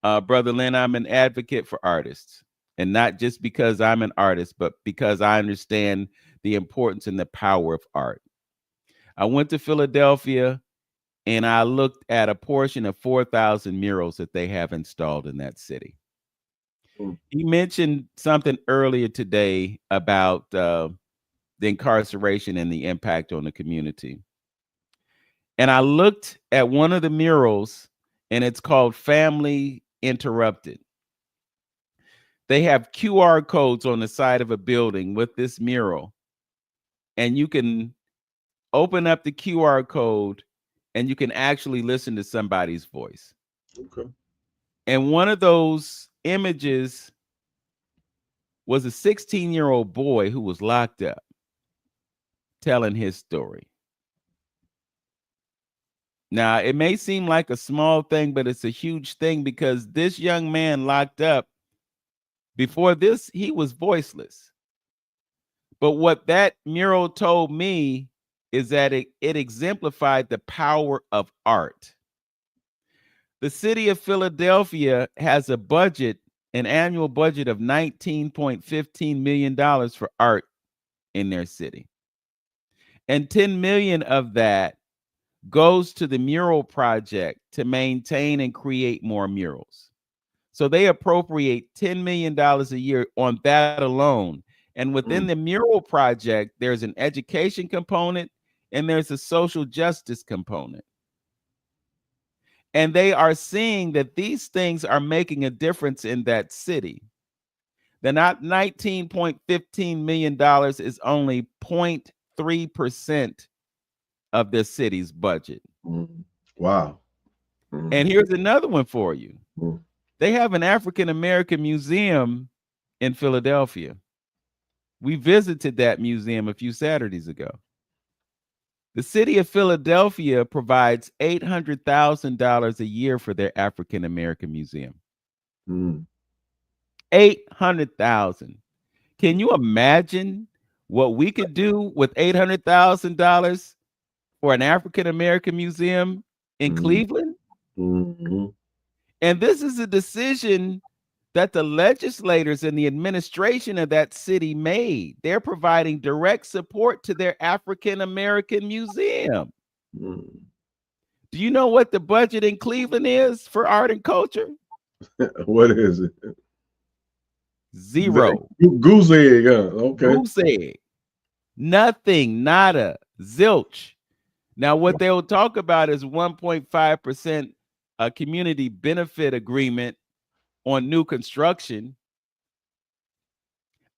Speaker 2: Brother Lynn, I'm an advocate for artists, and not just because I'm an artist, but because I understand the importance and the power of art. I went to Philadelphia and I looked at a portion of 4,000 murals that they have installed in that city. He mentioned something earlier today about the incarceration and the impact on the community. And I looked at one of the murals, and it's called Family Interrupted. They have QR codes on the side of a building with this mural, and you can open up the QR code and you can actually listen to somebody's voice.
Speaker 1: Okay.
Speaker 2: And one of those images was a 16-year-old boy who was locked up telling his story. Now, it may seem like a small thing, but it's a huge thing, because this young man locked up, before this, he was voiceless. But what that mural told me is that it exemplified the power of art. The city of Philadelphia has an annual budget of $19.15 million for art in their city. And 10 million of that goes to the mural project to maintain and create more murals. So they appropriate $10 million a year on that alone. And within the mural project, there's an education component and there's a social justice component. And they are seeing that these things are making a difference in that city. The not $19.15 million is only 0.3% of the city's budget.
Speaker 1: Wow.
Speaker 2: And here's another one for you.
Speaker 1: Mm.
Speaker 2: They have an African American museum in Philadelphia. We visited that museum a few Saturdays ago. The city of Philadelphia provides $800,000 a year for their African American museum. $800,000. Can you imagine what we could do with $800,000 for an African American museum in Cleveland? And this is a decision that the legislators and the administration of that city made. They're providing direct support to their African American museum. Do you know what the budget in Cleveland is for art and culture?
Speaker 1: What is it?
Speaker 2: Zero.
Speaker 1: Goose egg. Okay.
Speaker 2: Goose egg. Nothing. Nada. Zilch. Now, what they'll talk about is 1.5% a community benefit agreement on new construction.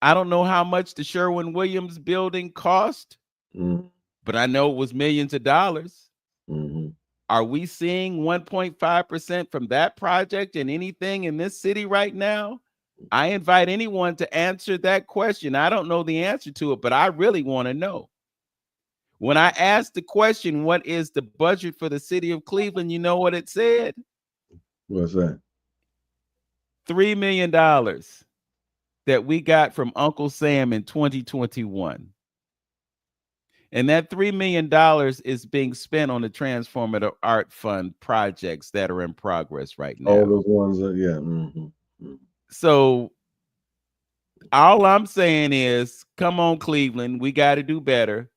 Speaker 2: I don't know how much the Sherwin-Williams building cost, but I know it was millions of dollars. Are we seeing 1.5% from that project in anything in this city right now? I invite anyone to answer that question. I don't know the answer to it, but I really want to know. When I asked the question, what is the budget for the city of Cleveland? You know what it said?
Speaker 1: What's that?
Speaker 2: $3 million that we got from Uncle Sam in 2021. And that $3 million is being spent on the Transformative Art Fund projects that are in progress right now.
Speaker 1: All those ones, yeah.
Speaker 2: So all I'm saying is, come on, Cleveland, we got to do better.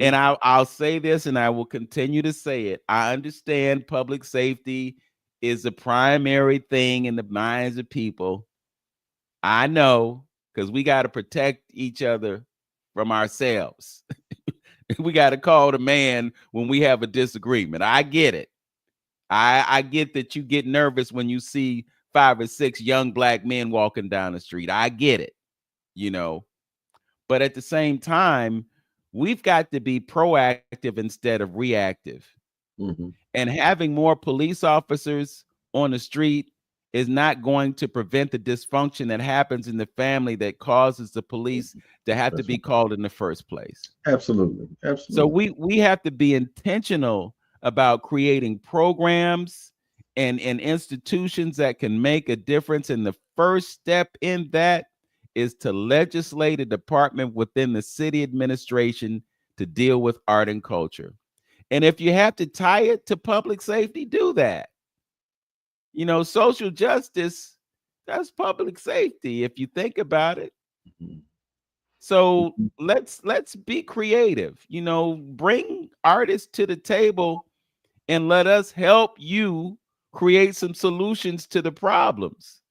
Speaker 2: And I'll say this, and I will continue to say it. I understand public safety is the primary thing in the minds of people. I know, because we got to protect each other from ourselves. We got to call the man when we have a disagreement. I get it. I get that you get nervous when you see 5 or 6 young black men walking down the street. I get it, you know. But at the same time, we've got to be proactive instead of reactive. And having more police officers on the street is not going to prevent the dysfunction that happens in the family that causes the police to have to be called in the first place.
Speaker 1: Absolutely.
Speaker 2: So we have to be intentional about creating programs and institutions that can make a difference. And the first step in that is to legislate a department within the city administration to deal with art and culture. And if you have to tie it to public safety, do that. You know, social justice, that's public safety, if you think about it. So let's be creative, you know, bring artists to the table and let us help you create some solutions to the problems.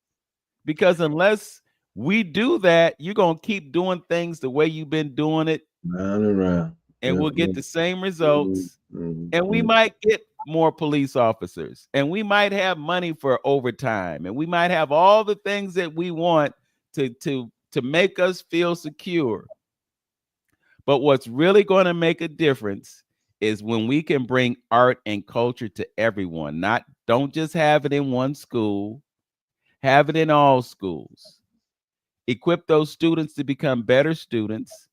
Speaker 2: Because unless we do that, you're going to keep doing things the way you've been doing it.
Speaker 1: Round and round.
Speaker 2: And we'll get the same results. And we might get more police officers, and we might have money for overtime, and we might have all the things that we want to make us feel secure. But what's really going to make a difference is when we can bring art and culture to everyone. Don't just have it in one school, have it in all schools. Equip those students to become better students.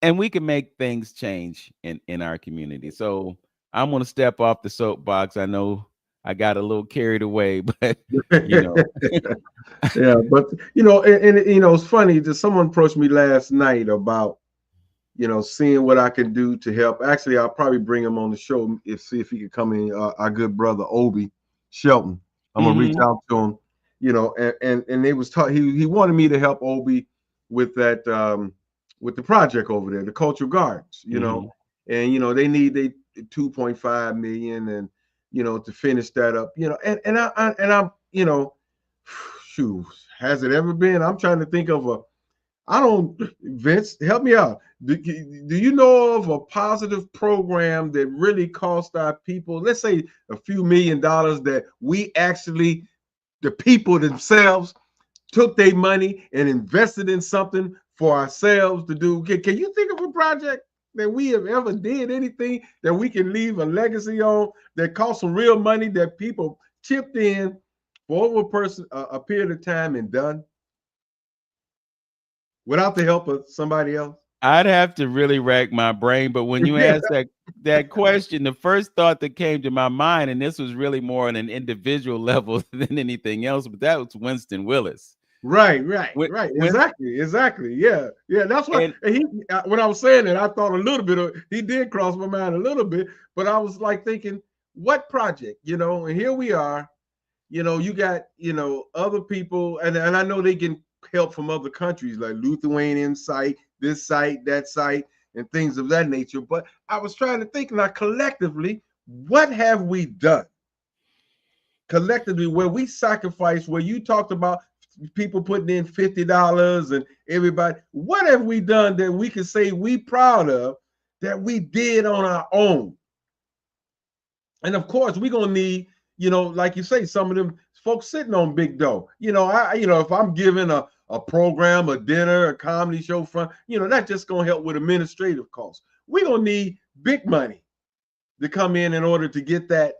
Speaker 2: And we can make things change in our community. So I'm going to step off the soapbox. I know I got a little carried away, but you know.
Speaker 1: Yeah, but you know, and you know, it's funny that someone approached me last night about, you know, seeing what I can do to help. Actually, I'll probably bring him on the show see if he could come in. Our good brother Obi Shelton. I'm gonna reach out to him. You know, and they was he wanted me to help Obi with that with the project over there, the Cultural Gardens. You know, and you know they need 2.5 million, and you know, to finish that up. You know, and I'm you know, shoot, has it ever been? I'm trying to think of Vince, help me out. Do you know of a positive program that really cost our people, let's say a few $1 million, that we actually, the people themselves, took their money and invested in something for ourselves to do. Can you think of a project that we have ever did anything that we can leave a legacy on that cost some real money that people chipped in for over a period of time and done without the help of somebody else?
Speaker 2: I'd have to really rack my brain, but when you asked that question, the first thought that came to my mind, and this was really more on an individual level than anything else, but that was Winston Willis.
Speaker 1: Right.
Speaker 2: When,
Speaker 1: Exactly. Yeah. That's why. And he, when I was saying it, I thought a little bit of. He did cross my mind a little bit, but I was like thinking, what project, And here we are. You got other people, and I know they can help from other countries like Lithuanian site, this site, that site, and things of that nature. But I was trying to think now collectively, what have we done collectively where we sacrifice, where you talked about people putting in $50 and everybody, what have we done that we can say we proud of that we did on our own? And of course, we're gonna need, like you say, some of them folks sitting on big dough. If I'm giving a program, a dinner, a comedy show front, that's just gonna help with administrative costs. We're gonna need big money to come in order to get that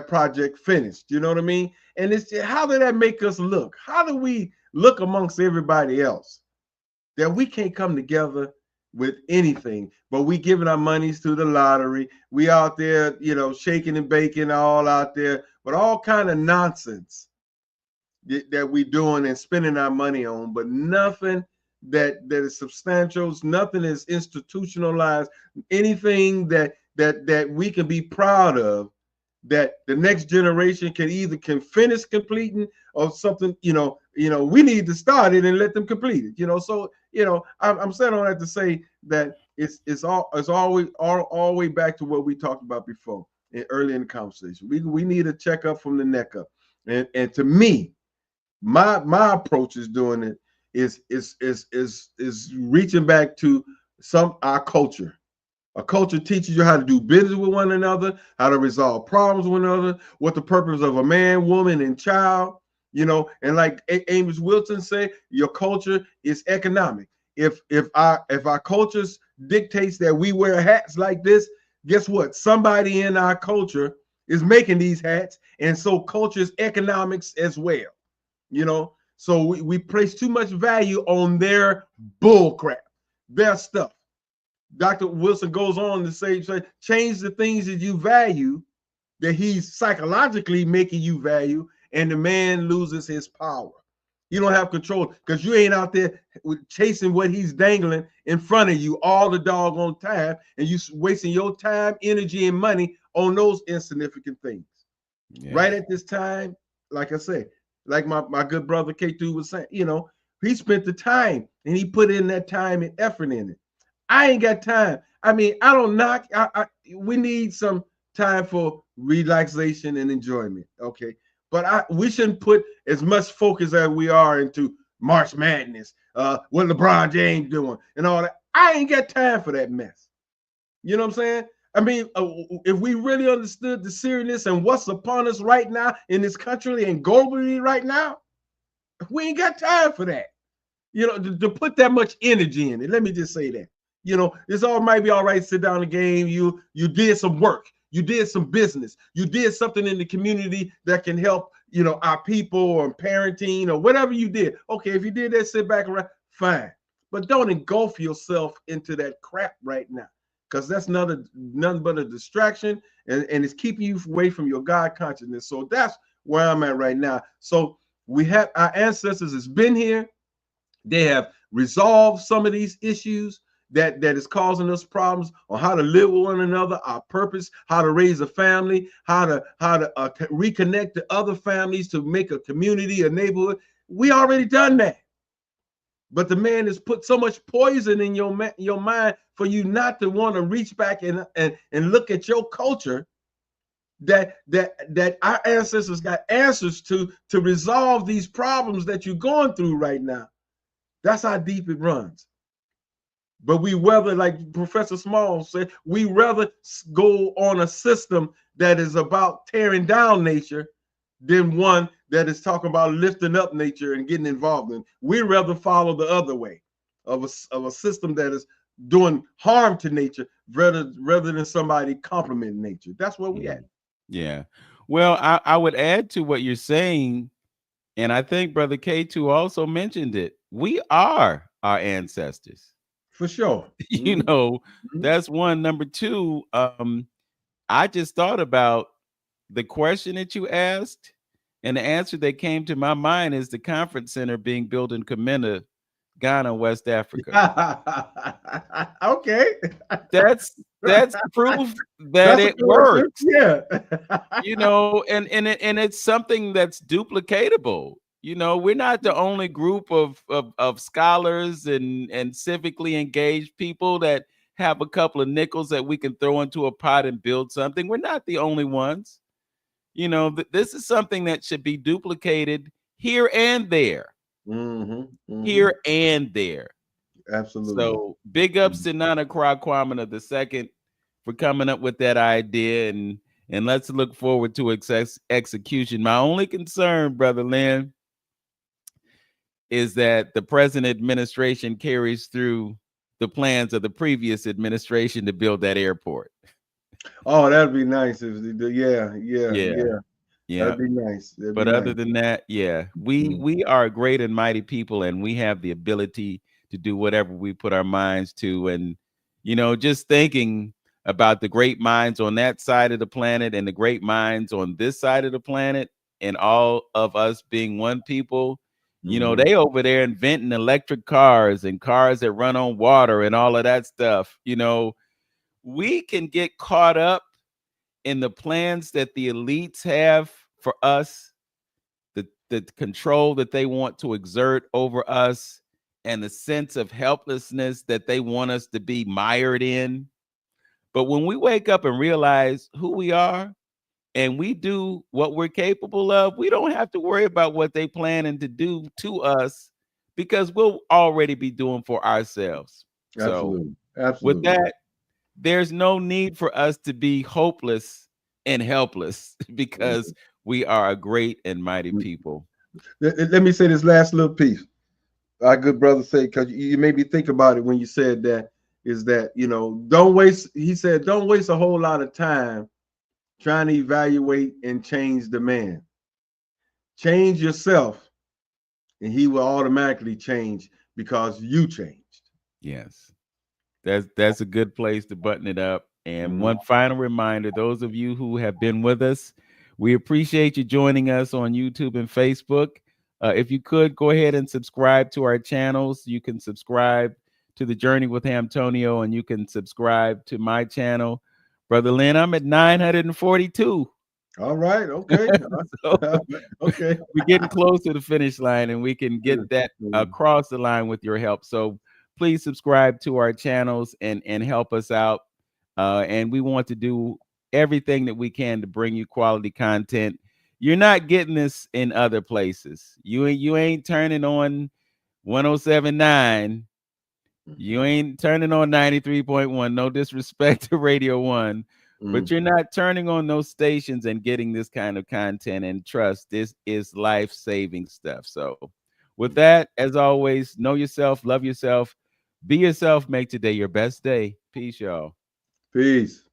Speaker 1: project finished. You know what I mean? And it's how did that make us look? How do we look amongst everybody else that we can't come together with anything, but we giving our monies to the lottery? We out there, shaking and baking all out there, but all kind of nonsense that we doing and spending our money on, but nothing that is substantial, nothing is institutionalized, anything that we can be proud of, that the next generation can finish completing, or something. We need to start it and let them complete it. So I'm saying all that to say that it's always all way back to what we talked about before early in the conversation. We need a checkup from the neck up, and to me, my approach is doing it is reaching back to our culture. A culture teaches you how to do business with one another, how to resolve problems with one another, what the purpose of a man, woman, and child, and like Amos Wilson said, your culture is economic. If our cultures dictates that we wear hats like this, guess what? Somebody in our culture is making these hats, and so culture is economics as well. So we place too much value on their bull crap, their stuff. Dr. Wilson goes on to say, change the things that you value, that he's psychologically making you value, and the man loses his power. You don't have control because you ain't out there chasing what he's dangling in front of you all the doggone time, and you wasting your time, energy, and money on those insignificant things. Yeah. Right at this time, like I said, like my good brother Ketu was saying, he spent the time and he put in that time and effort in it. I ain't got time. I mean, I don't knock. We need some time for relaxation and enjoyment. Okay. But we shouldn't put as much focus as we are into March Madness, what LeBron James doing and all that. I ain't got time for that mess. You know what I'm saying? I mean, if we really understood the seriousness and what's upon us right now in this country and globally right now, we ain't got time for that. To put that much energy in it. Let me just say that. It's all might be all right. Sit down the game. You did some work. You did some business. You did something in the community that can help, our people or parenting or whatever you did. Okay, if you did that, sit back around, fine. But don't engulf yourself into that crap right now, because that's nothing but a distraction, and it's keeping you away from your God consciousness. So that's where I'm at right now. So we have our ancestors has been here. They have resolved some of these issues that is causing us problems on how to live with one another, our purpose, how to raise a family, how to reconnect to other families to make a community, a neighborhood. We already done that. But the man has put so much poison in your mind for you not to want to reach back and look at your culture that our ancestors got answers to resolve these problems that you're going through right now. That's how deep it runs. But we rather, like Professor Small said, we rather go on a system that is about tearing down nature than one that is talking about lifting up nature and getting involved in. We rather follow the other way of a system that is doing harm to nature rather than somebody complimenting nature. That's where we at.
Speaker 2: Yeah. Well, I would add to what you're saying, and I think Brother Ketu also mentioned it. We are our ancestors.
Speaker 1: For sure.
Speaker 2: You know, that's one. Number two, I just thought about the question that you asked, and the answer that came to my mind is the conference center being built in Kamina, Ghana, West Africa.
Speaker 1: Okay.
Speaker 2: That's proof that
Speaker 1: That's a
Speaker 2: it
Speaker 1: coincidence.
Speaker 2: works.
Speaker 1: Yeah.
Speaker 2: You know, and it's something that's duplicatable. You know, we're not the only group of scholars and civically engaged people that have a couple of nickels that we can throw into a pot and build something. We're not the only ones. You know, this is something that should be duplicated here and there. Here and there.
Speaker 1: Absolutely.
Speaker 2: So big ups to Nana Kwamina II for coming up with that idea, and let's look forward to execution. My only concern, Brother Lynn, is that the present administration carries through the plans of the previous administration to build that airport.
Speaker 1: Oh, that'd be nice. Yeah.
Speaker 2: Yeah.
Speaker 1: That'd be nice.
Speaker 2: But other than that, yeah, we are a great and mighty people, and we have the ability to do whatever we put our minds to. And, you know, just thinking about the great minds on that side of the planet and the great minds on this side of the planet, and all of us being one people, you know, they over there inventing electric cars and cars that run on water and all of that stuff. You know, we can get caught up in the plans that the elites have for us, the control that they want to exert over us, and the sense of helplessness that they want us to be mired in. But when we wake up and realize who we are and we do what we're capable of, we don't have to worry about what they planning to do to us, because we'll already be doing for ourselves.
Speaker 1: Absolutely.
Speaker 2: So with
Speaker 1: Absolutely.
Speaker 2: that, there's no need for us to be hopeless and helpless because we are a great and mighty people.
Speaker 1: Let me say this last little piece. Our good brother said, because you made me think about it when you said that, is that, you know, don't waste, he said, don't waste a whole lot of time trying to evaluate and change the man. Change yourself, and he will automatically change because you changed.
Speaker 2: Yes. That's a good place to button it up. And one final reminder, those of you who have been with us, we appreciate you joining us on YouTube and Facebook. If you could go ahead and subscribe to our channels. You can subscribe to The Journey with Antonio, and you can subscribe to my channel. Brother Lynn, I'm at 942.
Speaker 1: All right. Okay.
Speaker 2: So,
Speaker 1: okay.
Speaker 2: we're getting close to the finish line, and we can get that across the line with your help. So please subscribe to our channels and help us out. And we want to do everything that we can to bring you quality content. You're not getting this in other places. You ain't turning on 107.9. You ain't turning on 93.1. No disrespect to Radio 1. But you're not turning on those stations and getting this kind of content. And trust, this is life-saving stuff. So with that, as always, know yourself, love yourself, be yourself, make today your best day. Peace, y'all.
Speaker 1: Peace.